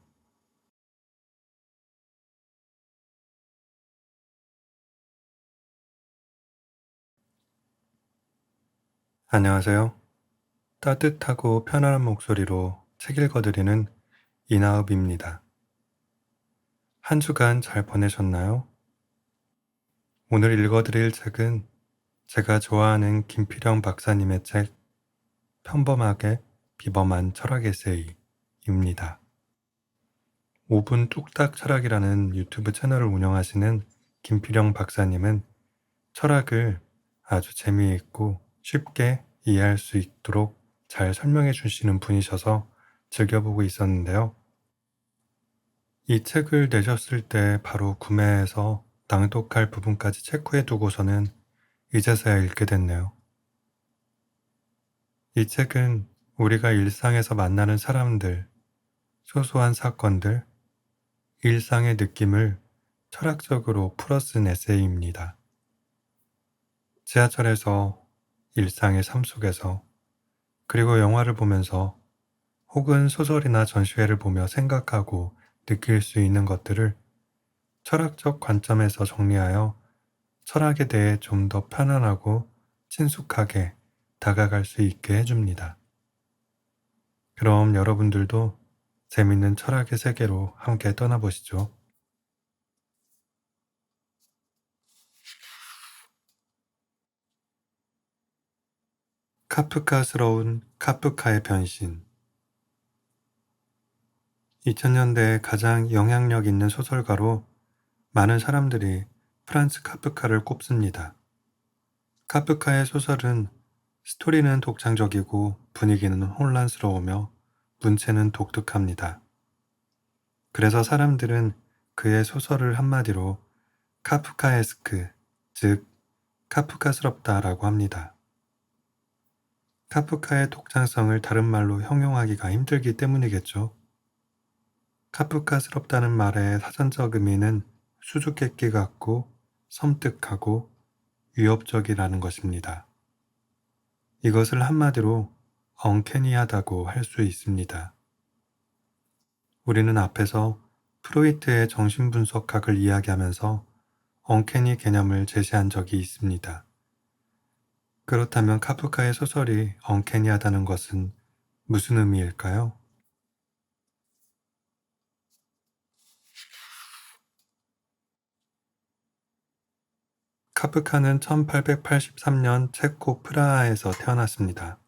안녕하세요. 따뜻하고 편안한 목소리로 책 읽어드리는 이나읍입니다. 한 주간 잘 보내셨나요? 오늘 읽어드릴 책은 제가 좋아하는 김필영 박사님의 책 평범하게 비범한 철학 에세이입니다. 5분 뚝딱 철학이라는 유튜브 채널을 운영하시는 김필영 박사님은 철학을 아주 재미있고 쉽게 이해할 수 있도록 잘 설명해 주시는 분이셔서 즐겨보고 있었는데요. 이 책을 내셨을 때 바로 구매해서 낭독할 부분까지 체크해 두고서는 이제서야 읽게 됐네요. 이 책은 우리가 일상에서 만나는 사람들, 소소한 사건들, 일상의 느낌을 철학적으로 풀어쓴 에세이입니다. 지하철에서, 일상의 삶 속에서, 그리고 영화를 보면서 혹은 소설이나 전시회를 보며 생각하고 느낄 수 있는 것들을 철학적 관점에서 정리하여 철학에 대해 좀 더 편안하고 친숙하게 다가갈 수 있게 해줍니다. 그럼 여러분들도 재밌는 철학의 세계로 함께 떠나보시죠. 카프카스러운 카프카의 변신. 2000년대에 가장 영향력 있는 소설가로 많은 사람들이 프란츠 카프카를 꼽습니다. 카프카의 소설은 스토리는 독창적이고 분위기는 혼란스러우며 문체는 독특합니다. 그래서 사람들은 그의 소설을 한마디로 카프카에스크, 즉 카프카스럽다라고 합니다. 카프카의 독창성을 다른 말로 형용하기가 힘들기 때문이겠죠. 카프카스럽다는 말의 사전적 의미는 수수께끼 같고 섬뜩하고 위협적이라는 것입니다. 이것을 한마디로 언캐니하다고 할 수 있습니다. 우리는 앞에서 프로이트의 정신분석학을 이야기하면서 언캐니 개념을 제시한 적이 있습니다. 그렇다면 카프카의 소설이 언캐니하다는 것은 무슨 의미일까요? 카프카는 1883년 체코 프라하에서 태어났습니다.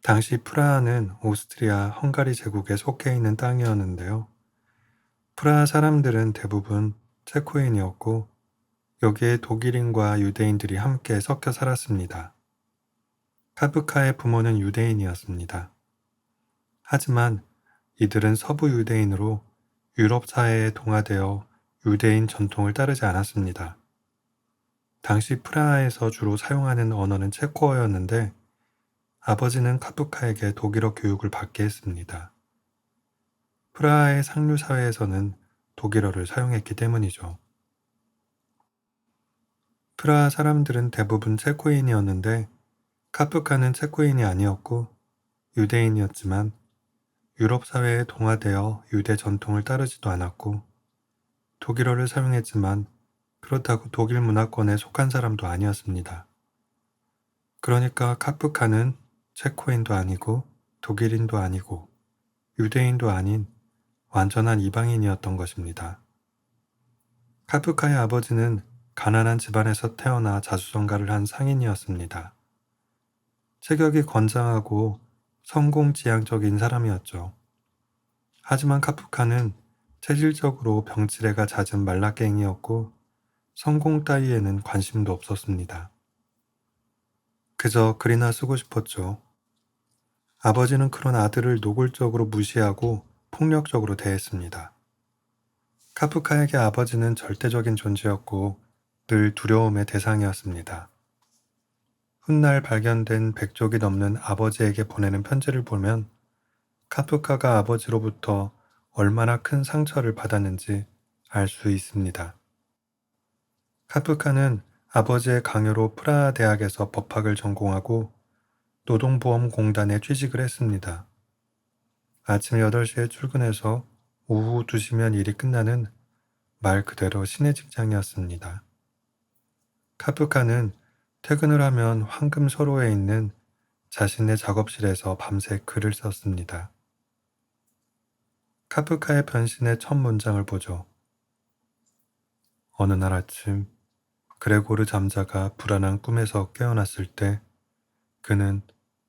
당시 프라하는 오스트리아 헝가리 제국에 속해 있는 땅이었는데요. 프라하 사람들은 대부분 체코인이었고 여기에 독일인과 유대인들이 함께 섞여 살았습니다. 카프카의 부모는 유대인이었습니다. 하지만 이들은 서부 유대인으로 유럽 사회에 동화되어 유대인 전통을 따르지 않았습니다. 당시 프라하에서 주로 사용하는 언어는 체코어였는데 아버지는 카프카에게 독일어 교육을 받게 했습니다. 프라하의 상류 사회에서는 독일어를 사용했기 때문이죠. 프라하 사람들은 대부분 체코인이었는데 카프카는 체코인이 아니었고 유대인이었지만 유럽 사회에 동화되어 유대 전통을 따르지도 않았고 독일어를 사용했지만 그렇다고 독일 문화권에 속한 사람도 아니었습니다. 그러니까 카프카는 체코인도 아니고 독일인도 아니고 유대인도 아닌 완전한 이방인이었던 것입니다. 카프카의 아버지는 가난한 집안에서 태어나 자수성가를 한 상인이었습니다. 체격이 건장하고 성공지향적인 사람이었죠. 하지만 카프카는 체질적으로 병치레가 잦은 말라깽이였고 성공 따위에는 관심도 없었습니다. 그저 글이나 쓰고 싶었죠. 아버지는 그런 아들을 노골적으로 무시하고 폭력적으로 대했습니다. 카프카에게 아버지는 절대적인 존재였고 늘 두려움의 대상이었습니다. 훗날 발견된 100쪽이 넘는 아버지에게 보내는 편지를 보면 카프카가 아버지로부터 얼마나 큰 상처를 받았는지 알 수 있습니다. 카프카는 아버지의 강요로 프라하 대학에서 법학을 전공하고 노동보험공단에 취직을 했습니다. 아침 8시에 출근해서 오후 2시면 일이 끝나는 말 그대로 신의 직장이었습니다. 카프카는 퇴근을 하면 황금 서로에 있는 자신의 작업실에서 밤새 글을 썼습니다. 카프카의 변신의 첫 문장을 보죠. 어느 날 아침 그레고르 잠자가 불안한 꿈에서 깨어났을 때 그는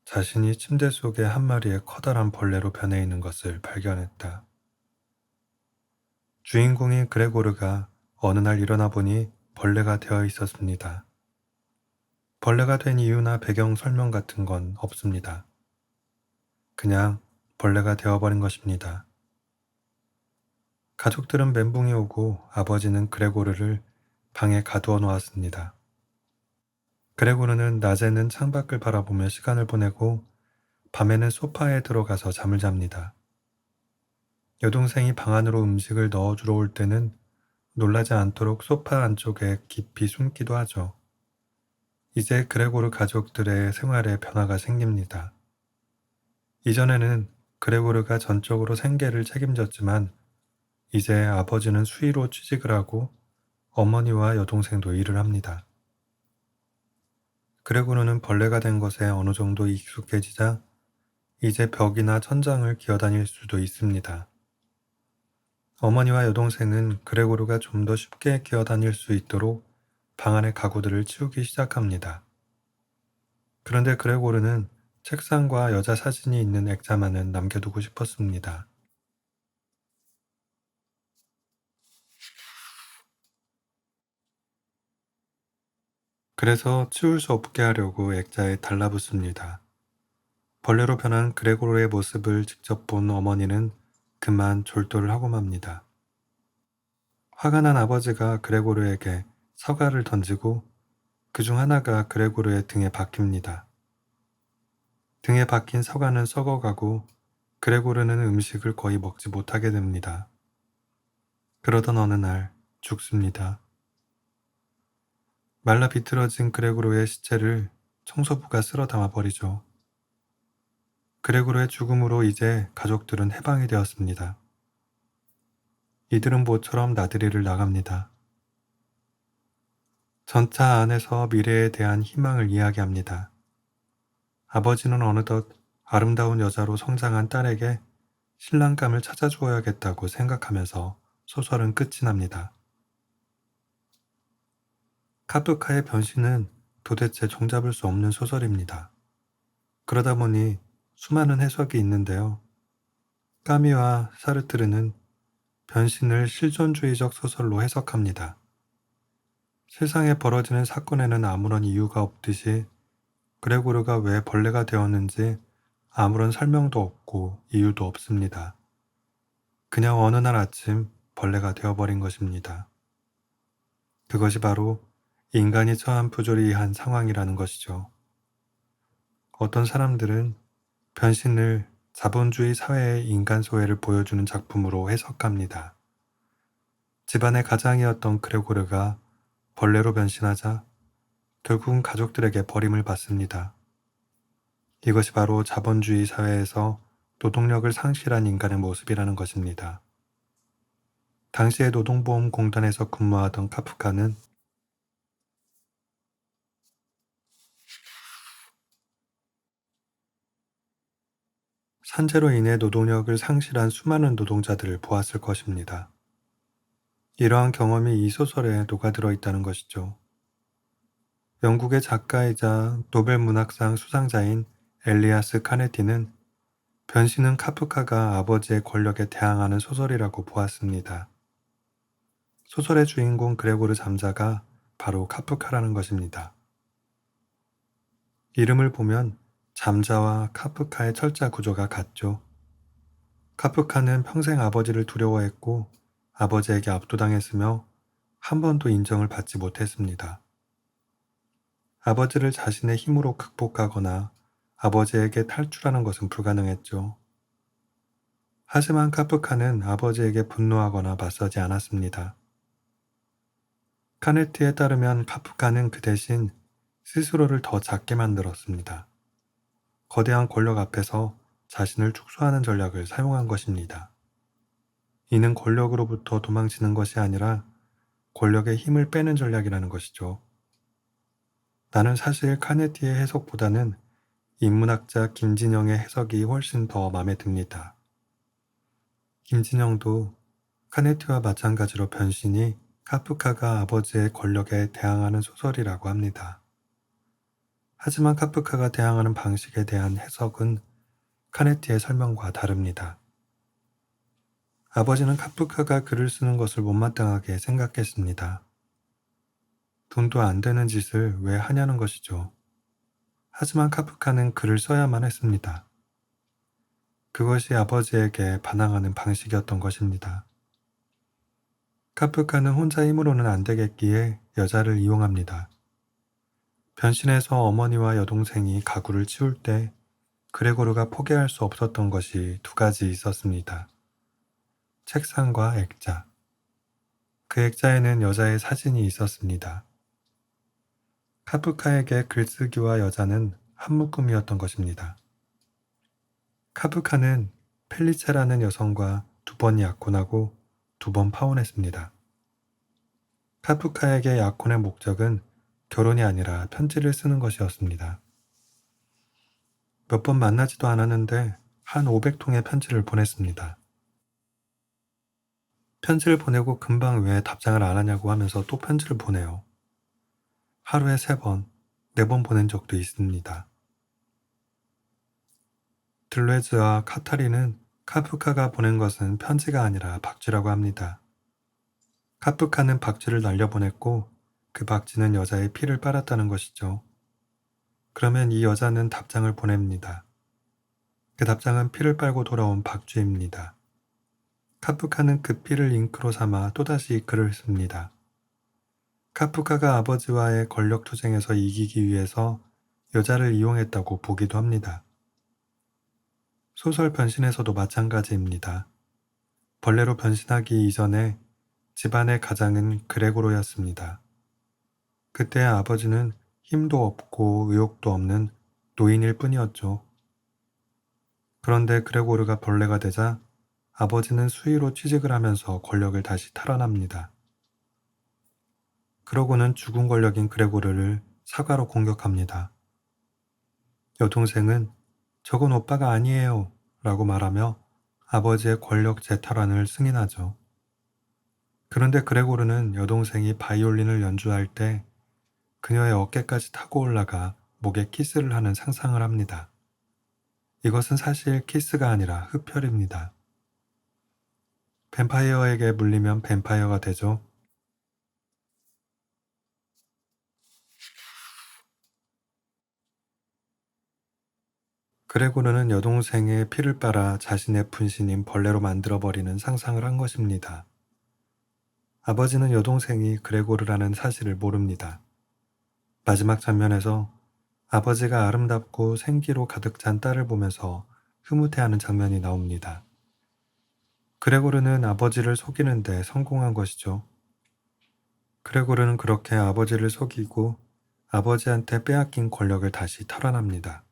자신이 침대 속에 한 마리의 커다란 벌레로 변해 있는 것을 발견했다. 주인공인 그레고르가 어느 날 일어나 보니 벌레가 되어 있었습니다. 벌레가 된 이유나 배경 설명 같은 건 없습니다. 그냥 벌레가 되어버린 것입니다. 가족들은 멘붕이 오고 아버지는 그레고르를 방에 가두어 놓았습니다. 그레고르는 낮에는 창밖을 바라보며 시간을 보내고 밤에는 소파에 들어가서 잠을 잡니다. 여동생이 방 안으로 음식을 넣어주러 올 때는 놀라지 않도록 소파 안쪽에 깊이 숨기도 하죠. 이제 그레고르 가족들의 생활에 변화가 생깁니다. 이전에는 그레고르가 전적으로 생계를 책임졌지만 이제 아버지는 수의로 취직을 하고 어머니와 여동생도 일을 합니다. 그레고르는 벌레가 된 것에 어느 정도 익숙해지자 이제 벽이나 천장을 기어다닐 수도 있습니다. 어머니와 여동생은 그레고르가 좀 더 쉽게 기어다닐 수 있도록 방 안의 가구들을 치우기 시작합니다. 그런데 그레고르는 책상과 여자 사진이 있는 액자만은 남겨두고 싶었습니다. 그래서 치울 수 없게 하려고 액자에 달라붙습니다. 벌레로 변한 그레고르의 모습을 직접 본 어머니는 그만 졸도를 하고 맙니다. 화가 난 아버지가 그레고르에게 서가를 던지고 그중 하나가 그레고르의 등에 박힙니다. 등에 박힌 서가는 썩어가고 그레고르는 음식을 거의 먹지 못하게 됩니다. 그러던 어느 날 죽습니다. 말라 비틀어진 그레고르의 시체를 청소부가 쓸어 담아버리죠. 그레고르의 죽음으로 이제 가족들은 해방이 되었습니다. 이들은 모처럼 나들이를 나갑니다. 전차 안에서 미래에 대한 희망을 이야기합니다. 아버지는 어느덧 아름다운 여자로 성장한 딸에게 신랑감을 찾아주어야겠다고 생각하면서 소설은 끝이 납니다. 카프카의 변신은 도대체 종잡을 수 없는 소설입니다. 그러다 보니 수많은 해석이 있는데요. 까미와 사르트르는 변신을 실존주의적 소설로 해석합니다. 세상에 벌어지는 사건에는 아무런 이유가 없듯이 그레고르가 왜 벌레가 되었는지 아무런 설명도 없고 이유도 없습니다. 그냥 어느 날 아침 벌레가 되어버린 것입니다. 그것이 바로 인간이 처한 부조리한 상황이라는 것이죠. 어떤 사람들은 변신을 자본주의 사회의 인간 소외를 보여주는 작품으로 해석합니다. 집안의 가장이었던 그레고르가 벌레로 변신하자 결국은 가족들에게 버림을 받습니다. 이것이 바로 자본주의 사회에서 노동력을 상실한 인간의 모습이라는 것입니다. 당시에 노동보험공단에서 근무하던 카프카는 산재로 인해 노동력을 상실한 수많은 노동자들을 보았을 것입니다. 이러한 경험이 이 소설에 녹아들어 있다는 것이죠. 영국의 작가이자 노벨 문학상 수상자인 엘리아스 카네티는 변신은 카프카가 아버지의 권력에 대항하는 소설이라고 보았습니다. 소설의 주인공 그레고르 잠자가 바로 카프카라는 것입니다. 이름을 보면 잠자와 카프카의 철자 구조가 같죠. 카프카는 평생 아버지를 두려워했고 아버지에게 압도당했으며 한 번도 인정을 받지 못했습니다. 아버지를 자신의 힘으로 극복하거나 아버지에게 탈출하는 것은 불가능했죠. 하지만 카프카는 아버지에게 분노하거나 맞서지 않았습니다. 카네트에 따르면 카프카는 그 대신 스스로를 더 작게 만들었습니다. 거대한 권력 앞에서 자신을 축소하는 전략을 사용한 것입니다. 이는 권력으로부터 도망치는 것이 아니라 권력의 힘을 빼는 전략이라는 것이죠. 나는 사실 카네티의 해석보다는 인문학자 김진영의 해석이 훨씬 더 마음에 듭니다. 김진영도 카네티와 마찬가지로 변신이 카프카가 아버지의 권력에 대항하는 소설이라고 합니다. 하지만 카프카가 대항하는 방식에 대한 해석은 카네티의 설명과 다릅니다. 아버지는 카프카가 글을 쓰는 것을 못마땅하게 생각했습니다. 돈도 안 되는 짓을 왜 하냐는 것이죠. 하지만 카프카는 글을 써야만 했습니다. 그것이 아버지에게 반항하는 방식이었던 것입니다. 카프카는 혼자 힘으로는 안 되겠기에 여자를 이용합니다. 변신해서 어머니와 여동생이 가구를 치울 때 그레고르가 포기할 수 없었던 것이 두 가지 있었습니다. 책상과 액자. 그 액자에는 여자의 사진이 있었습니다. 카프카에게 글쓰기와 여자는 한 묶음이었던 것입니다. 카프카는 펠리체라는 여성과 두 번 약혼하고 두 번 파혼했습니다. 카프카에게 약혼의 목적은 결혼이 아니라 편지를 쓰는 것이었습니다. 몇 번 만나지도 않았는데 한 500통의 편지를 보냈습니다. 편지를 보내고 금방 왜 답장을 안 하냐고 하면서 또 편지를 보내요. 하루에 3번, 4번 보낸 적도 있습니다. 들레즈와 카타리는 카프카가 보낸 것은 편지가 아니라 박쥐라고 합니다. 카프카는 박쥐를 날려보냈고 그 박쥐는 여자의 피를 빨았다는 것이죠. 그러면 이 여자는 답장을 보냅니다. 그 답장은 피를 빨고 돌아온 박쥐입니다. 카프카는 그 피를 잉크로 삼아 또다시 글을 씁니다. 카프카가 아버지와의 권력 투쟁에서 이기기 위해서 여자를 이용했다고 보기도 합니다. 소설 변신에서도 마찬가지입니다. 벌레로 변신하기 이전에 집안의 가장은 그레고로였습니다. 그때 아버지는 힘도 없고 의욕도 없는 노인일 뿐이었죠. 그런데 그레고르가 벌레가 되자 아버지는 수의로 취직을 하면서 권력을 다시 탈환합니다. 그러고는 죽은 권력인 그레고르를 사과로 공격합니다. 여동생은 저건 오빠가 아니에요 라고 말하며 아버지의 권력 재탈환을 승인하죠. 그런데 그레고르는 여동생이 바이올린을 연주할 때 그녀의 어깨까지 타고 올라가 목에 키스를 하는 상상을 합니다. 이것은 사실 키스가 아니라 흡혈입니다. 뱀파이어에게 물리면 뱀파이어가 되죠. 그레고르는 여동생의 피를 빨아 자신의 분신인 벌레로 만들어버리는 상상을 한 것입니다. 아버지는 여동생이 그레고르라는 사실을 모릅니다. 마지막 장면에서 아버지가 아름답고 생기로 가득 찬 딸을 보면서 흐뭇해하는 장면이 나옵니다. 그레고르는 아버지를 속이는데 성공한 것이죠. 그레고르는 그렇게 아버지를 속이고 아버지한테 빼앗긴 권력을 다시 탈환합니다.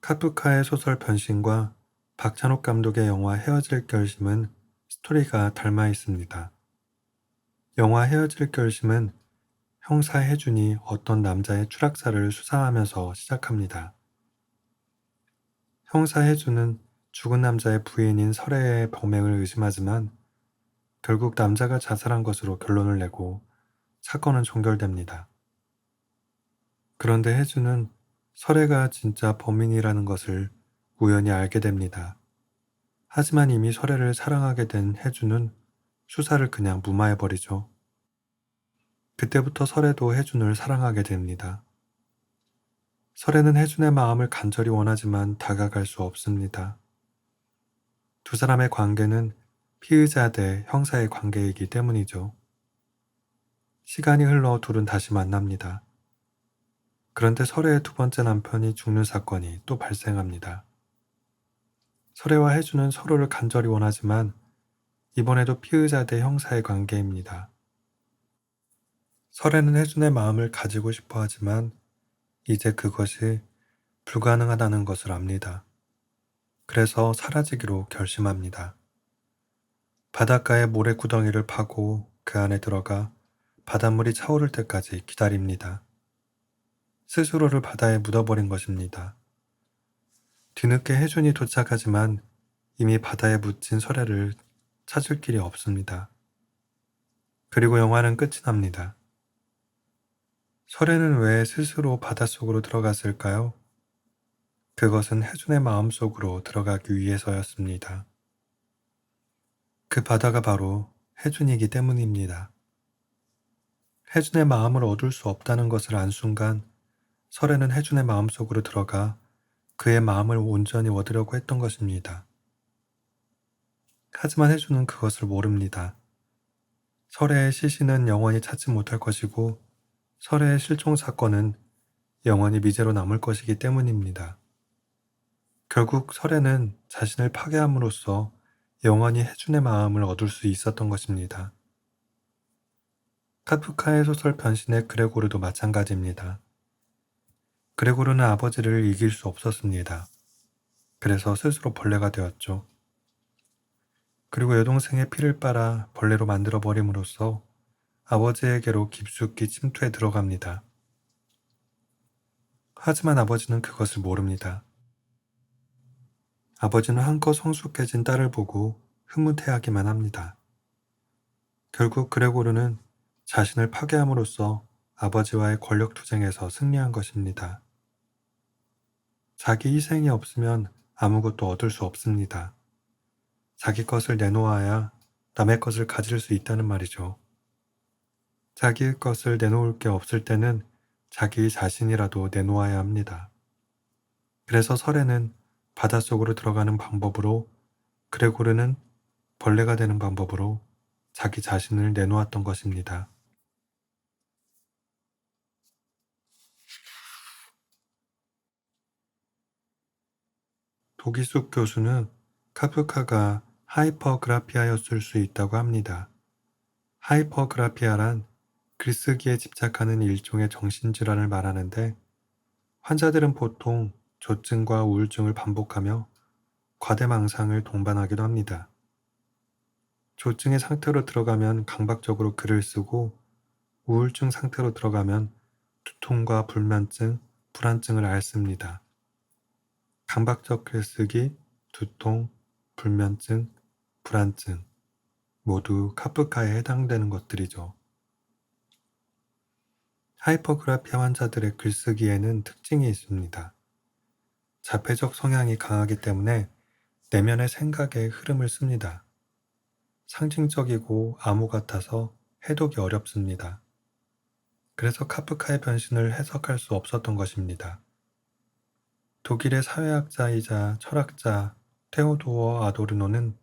카프카의 소설 변신과 박찬욱 감독의 영화 헤어질 결심은 스토리가 닮아 있습니다. 영화 헤어질 결심은 형사 해준이 어떤 남자의 추락사를 수사하면서 시작합니다. 형사 해준은 죽은 남자의 부인인 설애의 범행을 의심하지만 결국 남자가 자살한 것으로 결론을 내고 사건은 종결됩니다. 그런데 해준은 설애가 진짜 범인이라는 것을 우연히 알게 됩니다. 하지만 이미 설애를 사랑하게 된 해준은 수사를 그냥 무마해버리죠. 그때부터 설애도 해준을 사랑하게 됩니다. 설애는 해준의 마음을 간절히 원하지만 다가갈 수 없습니다. 두 사람의 관계는 피의자 대 형사의 관계이기 때문이죠. 시간이 흘러 둘은 다시 만납니다. 그런데 설애의 두 번째 남편이 죽는 사건이 또 발생합니다. 설애와 해준은 서로를 간절히 원하지만 이번에도 피의자 대 형사의 관계입니다. 설애는 해준의 마음을 가지고 싶어 하지만 이제 그것이 불가능하다는 것을 압니다. 그래서 사라지기로 결심합니다. 바닷가에 모래구덩이를 파고 그 안에 들어가 바닷물이 차오를 때까지 기다립니다. 스스로를 바다에 묻어버린 것입니다. 뒤늦게 해준이 도착하지만 이미 바다에 묻힌 설애를 찾을 길이 없습니다. 그리고 영화는 끝이 납니다. 설애는 왜 스스로 바닷속으로 들어갔을까요? 그것은 해준의 마음속으로 들어가기 위해서였습니다. 그 바다가 바로 해준이기 때문입니다. 해준의 마음을 얻을 수 없다는 것을 안 순간 설애는 해준의 마음속으로 들어가 그의 마음을 온전히 얻으려고 했던 것입니다. 하지만 해준은 그것을 모릅니다. 설애의 시신은 영원히 찾지 못할 것이고 설애의 실종 사건은 영원히 미제로 남을 것이기 때문입니다. 결국 설애는 자신을 파괴함으로써 영원히 해준의 마음을 얻을 수 있었던 것입니다. 카프카의 소설 변신의 그레고르도 마찬가지입니다. 그레고르는 아버지를 이길 수 없었습니다. 그래서 스스로 벌레가 되었죠. 그리고 여동생의 피를 빨아 벌레로 만들어 버림으로써 아버지에게로 깊숙이 침투해 들어갑니다. 하지만 아버지는 그것을 모릅니다. 아버지는 한껏 성숙해진 딸을 보고 흐뭇해하기만 합니다. 결국 그레고르는 자신을 파괴함으로써 아버지와의 권력 투쟁에서 승리한 것입니다. 자기 희생이 없으면 아무것도 얻을 수 없습니다. 자기 것을 내놓아야 남의 것을 가질 수 있다는 말이죠. 자기의 것을 내놓을 게 없을 때는 자기 자신이라도 내놓아야 합니다. 그래서 설에는 바닷속으로 들어가는 방법으로, 그레고르는 벌레가 되는 방법으로 자기 자신을 내놓았던 것입니다. 도기숙 교수는 카프카가 하이퍼그라피아였을 수 있다고 합니다. 하이퍼그라피아란 글쓰기에 집착하는 일종의 정신질환을 말하는데, 환자들은 보통 조증과 우울증을 반복하며 과대망상을 동반하기도 합니다. 조증의 상태로 들어가면 강박적으로 글을 쓰고, 우울증 상태로 들어가면 두통과 불면증, 불안증을 앓습니다. 강박적 글쓰기, 두통, 불면증, 불안증 모두 카프카에 해당되는 것들이죠. 하이퍼그라피아 환자들의 글쓰기에는 특징이 있습니다. 자폐적 성향이 강하기 때문에 내면의 생각의 흐름을 씁니다. 상징적이고 암호 같아서 해독이 어렵습니다. 그래서 카프카의 변신을 해석할 수 없었던 것입니다. 독일의 사회학자이자 철학자 테오도어 아도르노는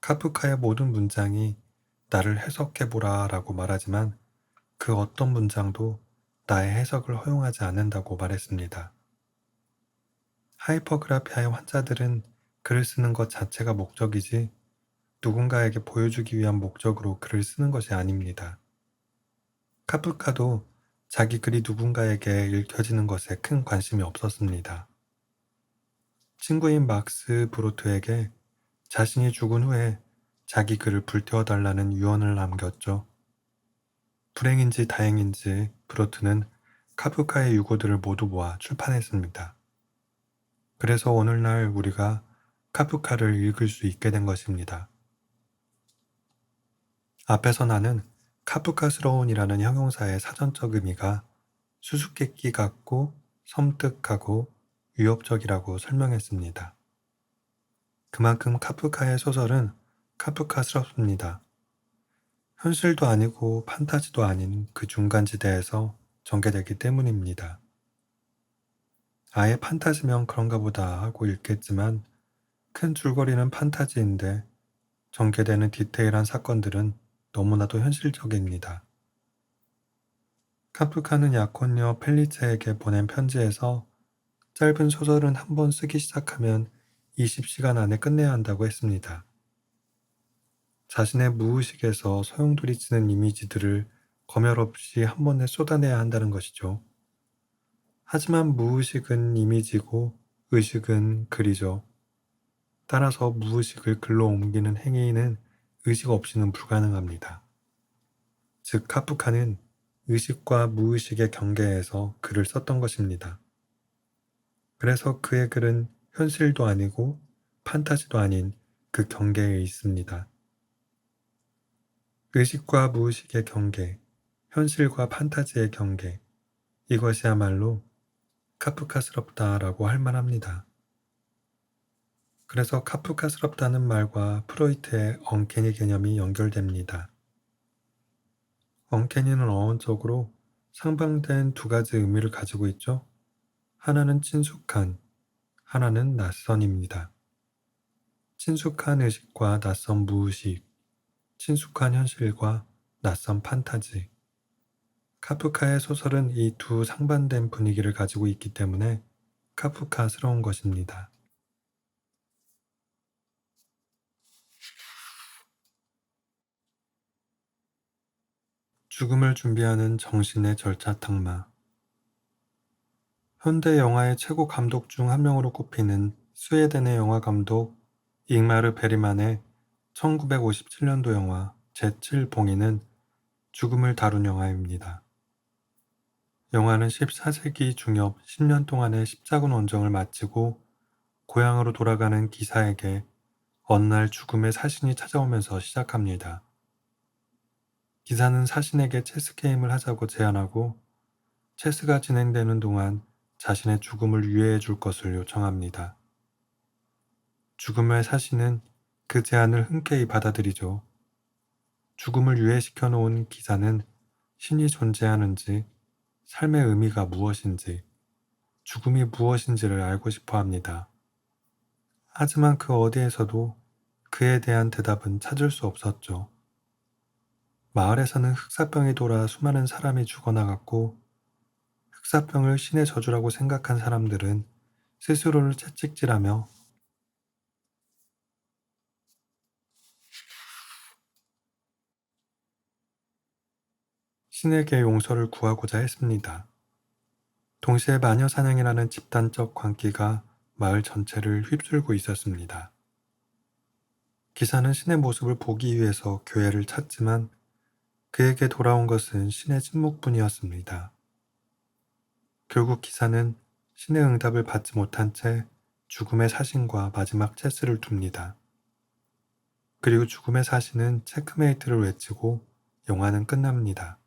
카프카의 모든 문장이 나를 해석해보라 라고 말하지만 그 어떤 문장도 나의 해석을 허용하지 않는다고 말했습니다. 하이퍼그라피아의 환자들은 글을 쓰는 것 자체가 목적이지 누군가에게 보여주기 위한 목적으로 글을 쓰는 것이 아닙니다. 카프카도 자기 글이 누군가에게 읽혀지는 것에 큰 관심이 없었습니다. 친구인 막스 브로트에게 자신이 죽은 후에 자기 글을 불태워달라는 유언을 남겼죠. 불행인지 다행인지 브로트는 카프카의 유고들을 모두 모아 출판했습니다. 그래서 오늘날 우리가 카프카를 읽을 수 있게 된 것입니다. 앞에서 나는 카프카스러운이라는 형용사의 사전적 의미가 수수께끼 같고 섬뜩하고 위협적이라고 설명했습니다. 그만큼 카프카의 소설은 카프카스럽습니다. 현실도 아니고 판타지도 아닌 그 중간지대에서 전개되기 때문입니다. 아예 판타지면 그런가 보다 하고 읽겠지만 큰 줄거리는 판타지인데 전개되는 디테일한 사건들은 너무나도 현실적입니다. 카프카는 약혼녀 펠리체에게 보낸 편지에서 짧은 소설은 한 번 쓰기 시작하면 20시간 안에 끝내야 한다고 했습니다. 자신의 무의식에서 소용돌이치는 이미지들을 검열 없이 한 번에 쏟아내야 한다는 것이죠. 하지만 무의식은 이미지고 의식은 글이죠. 따라서 무의식을 글로 옮기는 행위는 의식 없이는 불가능합니다. 즉 카프카는 의식과 무의식의 경계에서 글을 썼던 것입니다. 그래서 그의 글은 현실도 아니고 판타지도 아닌 그 경계에 있습니다. 의식과 무의식의 경계, 현실과 판타지의 경계, 이것이야말로 카프카스럽다라고 할 만합니다. 그래서 카프카스럽다는 말과 프로이트의 언캐니 개념이 연결됩니다. 언캐니는 어원적으로 상반된 두 가지 의미를 가지고 있죠. 하나는 친숙한, 하나는 낯선입니다. 친숙한 의식과 낯선 무의식, 친숙한 현실과 낯선 판타지. 카프카의 소설은 이 두 상반된 분위기를 가지고 있기 때문에 카프카스러운 것입니다. 죽음을 준비하는 정신의 절차탕마. 현대 영화의 최고 감독 중 한 명으로 꼽히는 스웨덴의 영화 감독 잉마르 베리만의 1957년도 영화 제7봉인은 죽음을 다룬 영화입니다. 영화는 14세기 중엽 10년 동안의 십자군 원정을 마치고 고향으로 돌아가는 기사에게 어느 날 죽음의 사신이 찾아오면서 시작합니다. 기사는 사신에게 체스 게임을 하자고 제안하고 체스가 진행되는 동안 자신의 죽음을 유예해 줄 것을 요청합니다. 죽음의 사신은 그 제안을 흔쾌히 받아들이죠. 죽음을 유예시켜 놓은 기사는 신이 존재하는지, 삶의 의미가 무엇인지, 죽음이 무엇인지를 알고 싶어 합니다. 하지만 그 어디에서도 그에 대한 대답은 찾을 수 없었죠. 마을에서는 흑사병이 돌아 수많은 사람이 죽어나갔고, 흑사병을 신의 저주라고 생각한 사람들은 스스로를 채찍질하며 신에게 용서를 구하고자 했습니다. 동시에 마녀사냥이라는 집단적 광기가 마을 전체를 휩쓸고 있었습니다. 기사는 신의 모습을 보기 위해서 교회를 찾지만 그에게 돌아온 것은 신의 침묵뿐이었습니다. 결국 기사는 신의 응답을 받지 못한 채 죽음의 사신과 마지막 체스를 둡니다. 그리고 죽음의 사신은 체크메이트를 외치고 영화는 끝납니다.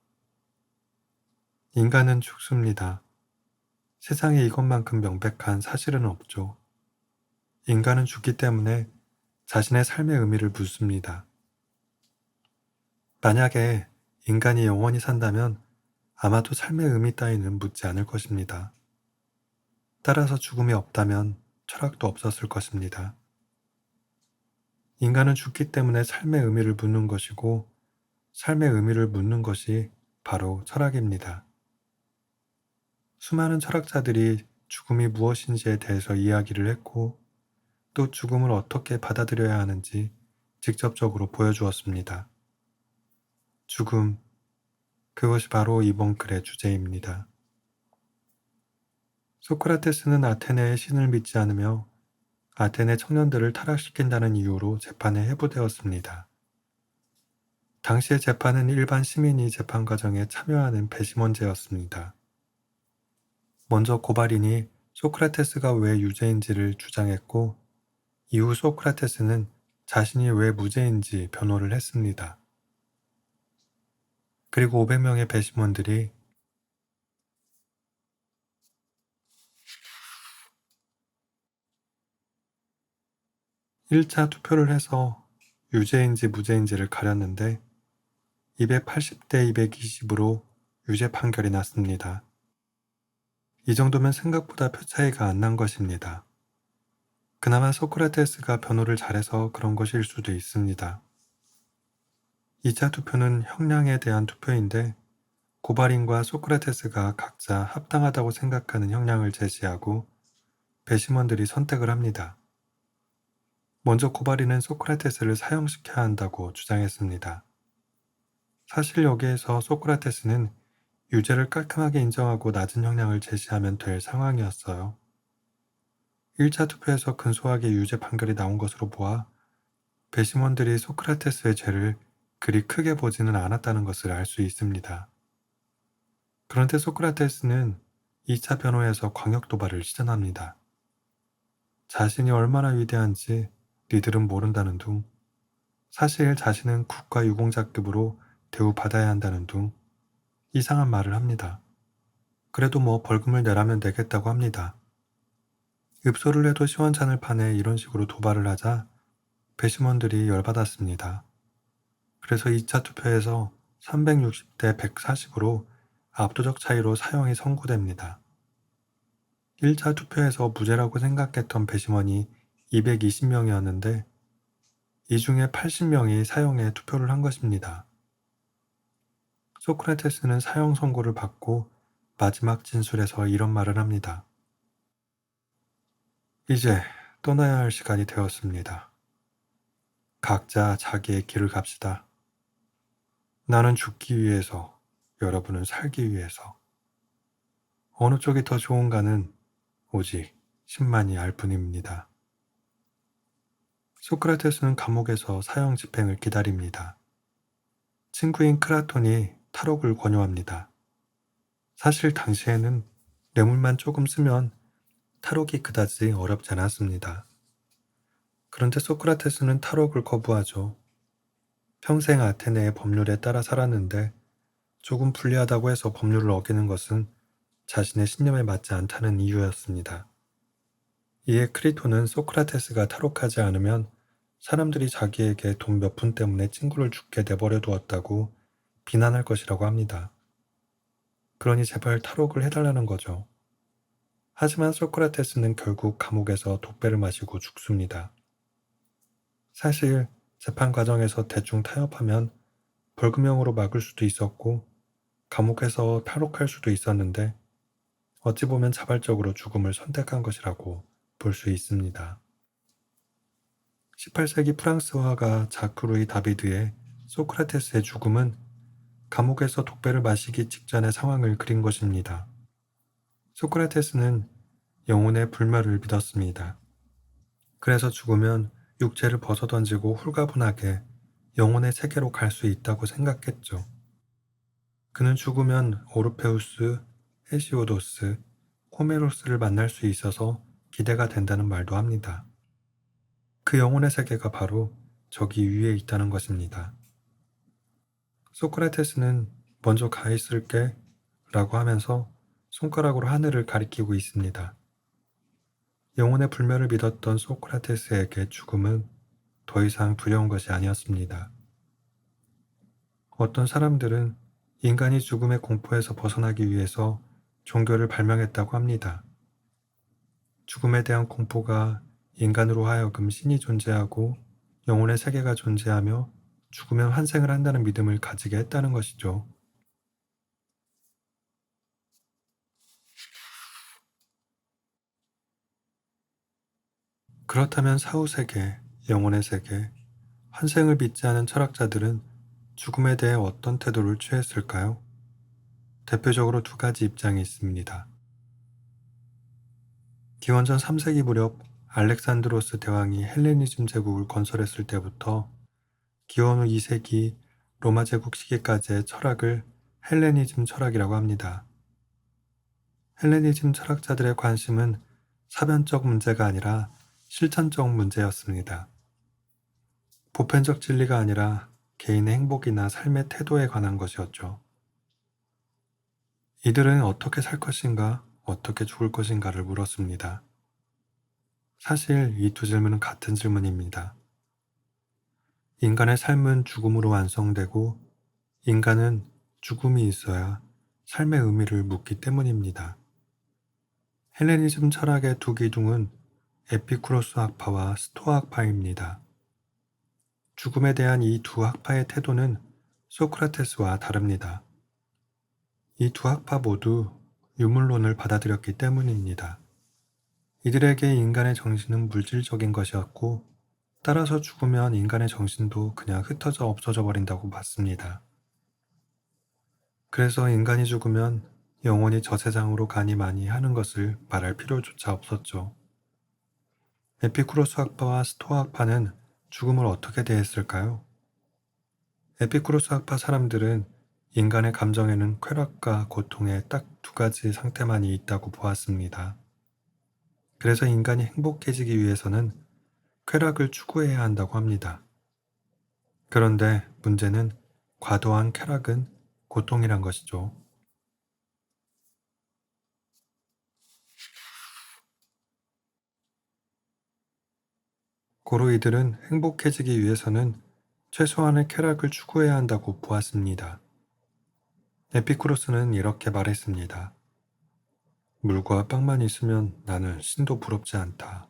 인간은 죽습니다. 세상에 이것만큼 명백한 사실은 없죠. 인간은 죽기 때문에 자신의 삶의 의미를 묻습니다. 만약에 인간이 영원히 산다면 아마도 삶의 의미 따위는 묻지 않을 것입니다. 따라서 죽음이 없다면 철학도 없었을 것입니다. 인간은 죽기 때문에 삶의 의미를 묻는 것이고 삶의 의미를 묻는 것이 바로 철학입니다. 수많은 철학자들이 죽음이 무엇인지에 대해서 이야기를 했고 또 죽음을 어떻게 받아들여야 하는지 직접적으로 보여주었습니다. 죽음, 그것이 바로 이번 글의 주제입니다. 소크라테스는 아테네의 신을 믿지 않으며 아테네 청년들을 타락시킨다는 이유로 재판에 회부되었습니다. 당시의 재판은 일반 시민이 재판 과정에 참여하는 배심원제였습니다. 먼저 고발인이 소크라테스가 왜 유죄인지를 주장했고 이후 소크라테스는 자신이 왜 무죄인지 변호를 했습니다. 그리고 500명의 배심원들이 1차 투표를 해서 유죄인지 무죄인지를 가렸는데 280대 220으로 유죄 판결이 났습니다. 이 정도면 생각보다 표 차이가 안 난 것입니다. 그나마 소크라테스가 변호를 잘해서 그런 것일 수도 있습니다. 2차 투표는 형량에 대한 투표인데 고발인과 소크라테스가 각자 합당하다고 생각하는 형량을 제시하고 배심원들이 선택을 합니다. 먼저 고발인은 소크라테스를 사형시켜야 한다고 주장했습니다. 사실 여기에서 소크라테스는 유죄를 깔끔하게 인정하고 낮은 형량을 제시하면 될 상황이었어요. 1차 투표에서 근소하게 유죄 판결이 나온 것으로 보아 배심원들이 소크라테스의 죄를 그리 크게 보지는 않았다는 것을 알 수 있습니다. 그런데 소크라테스는 2차 변호에서 광역 도발을 시전합니다. 자신이 얼마나 위대한지 니들은 모른다는 둥, 사실 자신은 국가 유공자급으로 대우받아야 한다는 둥, 이상한 말을 합니다. 그래도 뭐 벌금을 내라면 내겠다고 합니다. 읍소를 해도 시원찮을 판에 이런 식으로 도발을 하자 배심원들이 열받았습니다. 그래서 2차 투표에서 360대 140으로 압도적 차이로 사형이 선고됩니다. 1차 투표에서 무죄라고 생각했던 배심원이 220명이었는데 이 중에 80명이 사형에 투표를 한 것입니다. 소크라테스는 사형 선고를 받고 마지막 진술에서 이런 말을 합니다. 이제 떠나야 할 시간이 되었습니다. 각자 자기의 길을 갑시다. 나는 죽기 위해서, 여러분은 살기 위해서. 어느 쪽이 더 좋은가는 오직 신만이 알 뿐입니다. 소크라테스는 감옥에서 사형 집행을 기다립니다. 친구인 크라톤이 탈옥을 권유합니다. 사실 당시에는 뇌물만 조금 쓰면 탈옥이 그다지 어렵지 않았습니다. 그런데 소크라테스는 탈옥을 거부하죠. 평생 아테네의 법률에 따라 살았는데 조금 불리하다고 해서 법률을 어기는 것은 자신의 신념에 맞지 않다는 이유였습니다. 이에 크리토는 소크라테스가 탈옥하지 않으면 사람들이 자기에게 돈 몇 푼 때문에 친구를 죽게 내버려 두었다고 비난할 것이라고 합니다. 그러니 제발 탈옥을 해달라는 거죠. 하지만 소크라테스는 결국 감옥에서 독배를 마시고 죽습니다. 사실 재판 과정에서 대충 타협하면 벌금형으로 막을 수도 있었고 감옥에서 탈옥할 수도 있었는데 어찌 보면 자발적으로 죽음을 선택한 것이라고 볼 수 있습니다. 18세기 프랑스 화가 자크루이 다비드의 소크라테스의 죽음은 감옥에서 독배를 마시기 직전의 상황을 그린 것입니다. 소크라테스는 영혼의 불멸을 믿었습니다. 그래서 죽으면 육체를 벗어던지고 홀가분하게 영혼의 세계로 갈 수 있다고 생각했죠. 그는 죽으면 오르페우스, 헤시오도스, 호메로스를 만날 수 있어서 기대가 된다는 말도 합니다. 그 영혼의 세계가 바로 저기 위에 있다는 것입니다. 소크라테스는 먼저 가 있을게 라고 하면서 손가락으로 하늘을 가리키고 있습니다. 영혼의 불멸을 믿었던 소크라테스에게 죽음은 더 이상 두려운 것이 아니었습니다. 어떤 사람들은 인간이 죽음의 공포에서 벗어나기 위해서 종교를 발명했다고 합니다. 죽음에 대한 공포가 인간으로 하여금 신이 존재하고 영혼의 세계가 존재하며 죽으면 환생을 한다는 믿음을 가지게 했다는 것이죠. 그렇다면 사후세계, 영혼의 세계, 환생을 믿지 않은 철학자들은 죽음에 대해 어떤 태도를 취했을까요? 대표적으로 두 가지 입장이 있습니다. 기원전 3세기 무렵 알렉산드로스 대왕이 헬레니즘 제국을 건설했을 때부터 기원 후 2세기 로마 제국 시기까지의 철학을 헬레니즘 철학이라고 합니다. 헬레니즘 철학자들의 관심은 사변적 문제가 아니라 실천적 문제였습니다. 보편적 진리가 아니라 개인의 행복이나 삶의 태도에 관한 것이었죠. 이들은 어떻게 살 것인가, 어떻게 죽을 것인가를 물었습니다. 사실 이 두 질문은 같은 질문입니다. 인간의 삶은 죽음으로 완성되고 인간은 죽음이 있어야 삶의 의미를 묻기 때문입니다. 헬레니즘 철학의 두 기둥은 에피쿠로스 학파와 스토아 학파입니다. 죽음에 대한 이 두 학파의 태도는 소크라테스와 다릅니다. 이 두 학파 모두 유물론을 받아들였기 때문입니다. 이들에게 인간의 정신은 물질적인 것이었고 따라서 죽으면 인간의 정신도 그냥 흩어져 없어져 버린다고 봤습니다. 그래서 인간이 죽으면 영혼이 저세상으로 가니 많이 하는 것을 말할 필요조차 없었죠. 에피쿠로스 학파와 스토아 학파는 죽음을 어떻게 대했을까요? 에피쿠로스 학파 사람들은 인간의 감정에는 쾌락과 고통의 딱 두 가지 상태만이 있다고 보았습니다. 그래서 인간이 행복해지기 위해서는 쾌락을 추구해야 한다고 합니다. 그런데 문제는 과도한 쾌락은 고통이란 것이죠. 고로 이들은 행복해지기 위해서는 최소한의 쾌락을 추구해야 한다고 보았습니다. 에피쿠로스는 이렇게 말했습니다. 물과 빵만 있으면 나는 신도 부럽지 않다.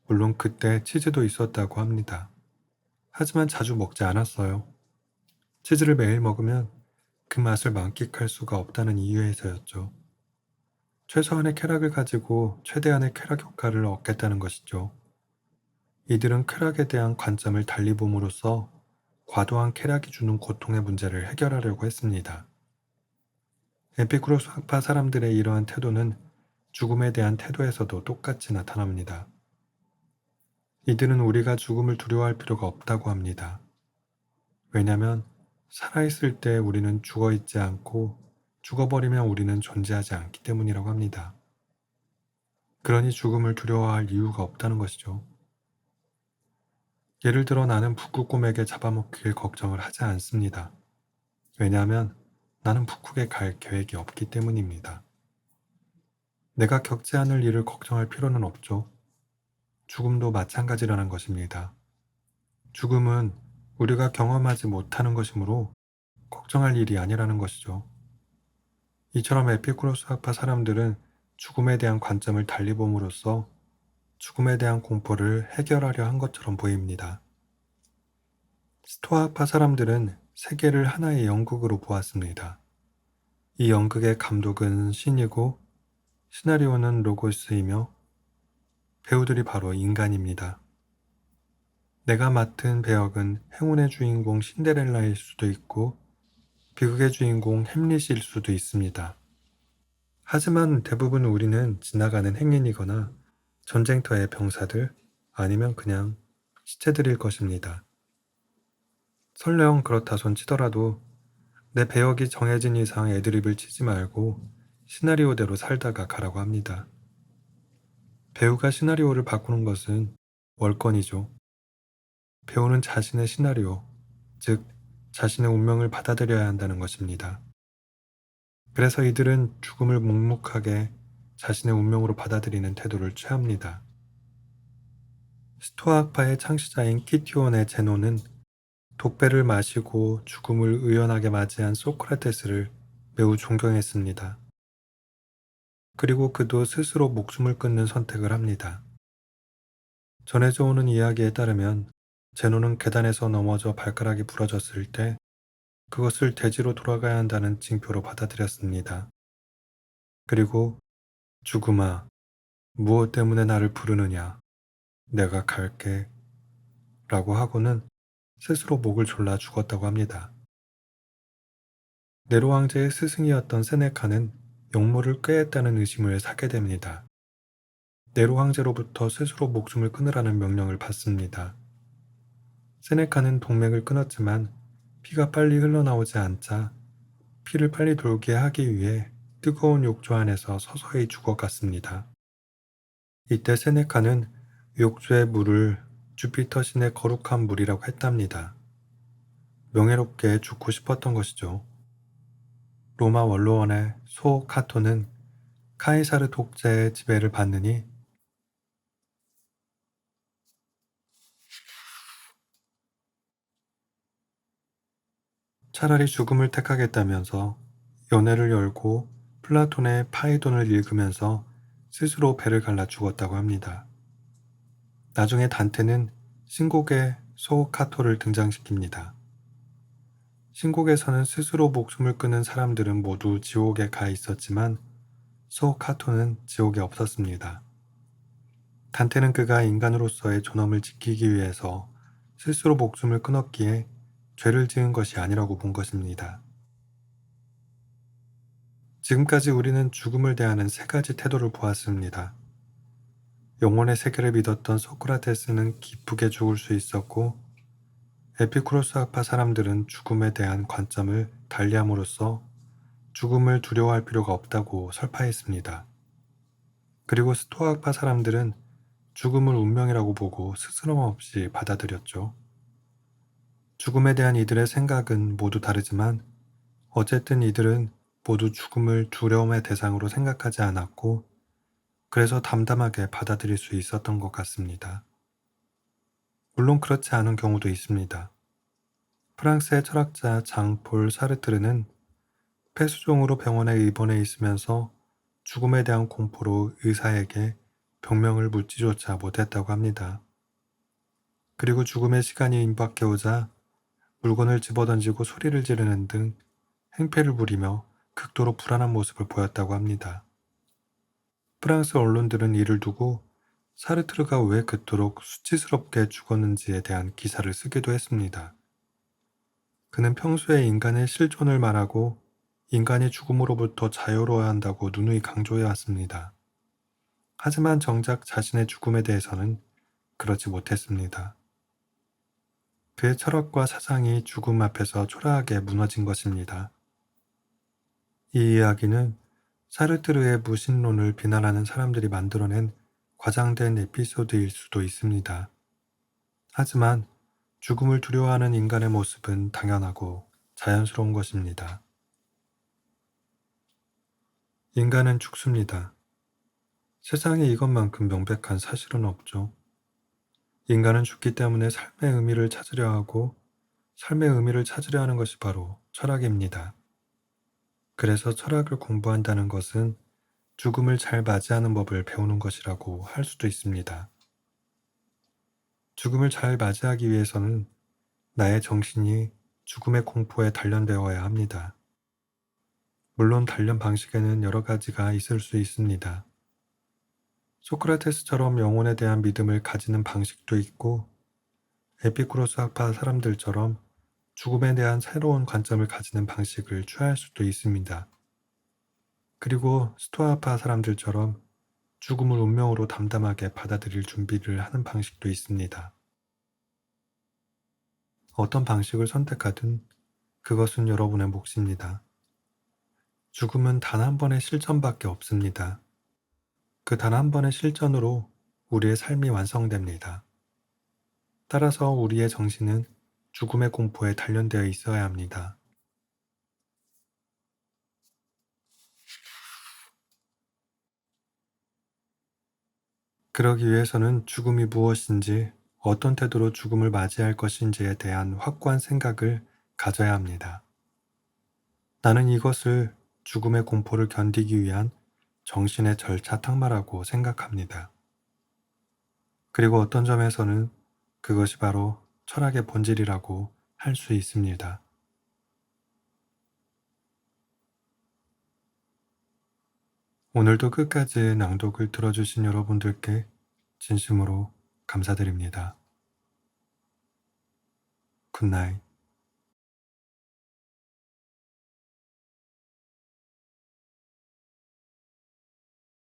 물론 그때 치즈도 있었다고 합니다. 하지만 자주 먹지 않았어요. 치즈를 매일 먹으면 그 맛을 만끽할 수가 없다는 이유에서였죠. 최소한의 쾌락을 가지고 최대한의 쾌락 효과를 얻겠다는 것이죠. 이들은 쾌락에 대한 관점을 달리 봄으로써 과도한 쾌락이 주는 고통의 문제를 해결하려고 했습니다. 에피쿠로스 학파 사람들의 이러한 태도는 죽음에 대한 태도에서도 똑같이 나타납니다. 이들은 우리가 죽음을 두려워할 필요가 없다고 합니다. 왜냐하면 살아있을 때 우리는 죽어있지 않고 죽어버리면 우리는 존재하지 않기 때문이라고 합니다. 그러니 죽음을 두려워할 이유가 없다는 것이죠. 예를 들어 나는 북극곰에게 잡아먹힐 걱정을 하지 않습니다. 왜냐하면 나는 북극에 갈 계획이 없기 때문입니다. 내가 겪지 않을 일을 걱정할 필요는 없죠. 죽음도 마찬가지라는 것입니다. 죽음은 우리가 경험하지 못하는 것이므로 걱정할 일이 아니라는 것이죠. 이처럼 에피쿠로스 학파 사람들은 죽음에 대한 관점을 달리 봄으로써 죽음에 대한 공포를 해결하려 한 것처럼 보입니다. 스토아 학파 사람들은 세계를 하나의 연극으로 보았습니다. 이 연극의 감독은 신이고 시나리오는 로고스이며 배우들이 바로 인간입니다. 내가 맡은 배역은 행운의 주인공 신데렐라일 수도 있고 비극의 주인공 햄릿일 수도 있습니다. 하지만 대부분 우리는 지나가는 행인이거나 전쟁터의 병사들 아니면 그냥 시체들일 것입니다. 설령 그렇다 손 치더라도 내 배역이 정해진 이상 애드립을 치지 말고 시나리오대로 살다가 가라고 합니다. 배우가 시나리오를 바꾸는 것은 월권이죠. 배우는 자신의 시나리오, 즉 자신의 운명을 받아들여야 한다는 것입니다. 그래서 이들은 죽음을 묵묵하게 자신의 운명으로 받아들이는 태도를 취합니다. 스토아학파의 창시자인 키티온의 제노는 독배를 마시고 죽음을 의연하게 맞이한 소크라테스를 매우 존경했습니다. 그리고 그도 스스로 목숨을 끊는 선택을 합니다. 전해져 오는 이야기에 따르면 제노는 계단에서 넘어져 발가락이 부러졌을 때 그것을 대지로 돌아가야 한다는 징표로 받아들였습니다. 그리고 죽음아, 무엇 때문에 나를 부르느냐? 내가 갈게. 라고 하고는 스스로 목을 졸라 죽었다고 합니다. 네로 황제의 스승이었던 세네카는 역모를 꾀했다는 의심을 사게 됩니다. 네로 황제로부터 스스로 목숨을 끊으라는 명령을 받습니다. 세네카는 동맥을 끊었지만 피가 빨리 흘러나오지 않자 피를 빨리 돌게 하기 위해 뜨거운 욕조 안에서 서서히 죽어갔습니다. 이때 세네카는 욕조의 물을 주피터 신의 거룩한 물이라고 했답니다. 명예롭게 죽고 싶었던 것이죠. 로마 원로원의 소 카토는 카이사르 독재의 지배를 받느니 차라리 죽음을 택하겠다면서 연회를 열고 플라톤의 파이돈을 읽으면서 스스로 배를 갈라 죽었다고 합니다. 나중에 단테는 신곡에 소 카토를 등장시킵니다. 신곡에서는 스스로 목숨을 끊은 사람들은 모두 지옥에 가 있었지만 소 카토는 지옥에 없었습니다. 단테는 그가 인간으로서의 존엄을 지키기 위해서 스스로 목숨을 끊었기에 죄를 지은 것이 아니라고 본 것입니다. 지금까지 우리는 죽음을 대하는 세 가지 태도를 보았습니다. 영혼의 세계를 믿었던 소크라테스는 기쁘게 죽을 수 있었고 에피쿠로스 학파 사람들은 죽음에 대한 관점을 달리함으로써 죽음을 두려워할 필요가 없다고 설파했습니다. 그리고 스토아 학파 사람들은 죽음을 운명이라고 보고 스스럼 없이 받아들였죠. 죽음에 대한 이들의 생각은 모두 다르지만 어쨌든 이들은 모두 죽음을 두려움의 대상으로 생각하지 않았고 그래서 담담하게 받아들일 수 있었던 것 같습니다. 물론 그렇지 않은 경우도 있습니다. 프랑스의 철학자 장폴 사르트르는 폐수종으로 병원에 입원해 있으면서 죽음에 대한 공포로 의사에게 병명을 묻지조차 못했다고 합니다. 그리고 죽음의 시간이 임박해오자 물건을 집어던지고 소리를 지르는 등 행패를 부리며 극도로 불안한 모습을 보였다고 합니다. 프랑스 언론들은 이를 두고 사르트르가 왜 그토록 수치스럽게 죽었는지에 대한 기사를 쓰기도 했습니다. 그는 평소에 인간의 실존을 말하고 인간이 죽음으로부터 자유로워야 한다고 누누이 강조해 왔습니다. 하지만 정작 자신의 죽음에 대해서는 그렇지 못했습니다. 그의 철학과 사상이 죽음 앞에서 초라하게 무너진 것입니다. 이 이야기는 사르트르의 무신론을 비난하는 사람들이 만들어낸 과장된 에피소드일 수도 있습니다. 하지만 죽음을 두려워하는 인간의 모습은 당연하고 자연스러운 것입니다. 인간은 죽습니다. 세상에 이것만큼 명백한 사실은 없죠. 인간은 죽기 때문에 삶의 의미를 찾으려 하고 삶의 의미를 찾으려 하는 것이 바로 철학입니다. 그래서 철학을 공부한다는 것은 죽음을 잘 맞이하는 법을 배우는 것이라고 할 수도 있습니다. 죽음을 잘 맞이하기 위해서는 나의 정신이 죽음의 공포에 단련되어야 합니다. 물론 단련 방식에는 여러 가지가 있을 수 있습니다. 소크라테스처럼 영혼에 대한 믿음을 가지는 방식도 있고, 에피쿠로스 학파 사람들처럼 죽음에 대한 새로운 관점을 가지는 방식을 취할 수도 있습니다. 그리고 스토아파 사람들처럼 죽음을 운명으로 담담하게 받아들일 준비를 하는 방식도 있습니다. 어떤 방식을 선택하든 그것은 여러분의 몫입니다. 죽음은 단 한 번의 실전밖에 없습니다. 그 단 한 번의 실전으로 우리의 삶이 완성됩니다. 따라서 우리의 정신은 죽음의 공포에 단련되어 있어야 합니다. 그러기 위해서는 죽음이 무엇인지, 어떤 태도로 죽음을 맞이할 것인지에 대한 확고한 생각을 가져야 합니다. 나는 이것을 죽음의 공포를 견디기 위한 정신의 절차 탁마라고 생각합니다. 그리고 어떤 점에서는 그것이 바로 철학의 본질이라고 할 수 있습니다. 오늘도 끝까지 낭독을 들어주신 여러분들께 진심으로 감사드립니다. 굿나잇.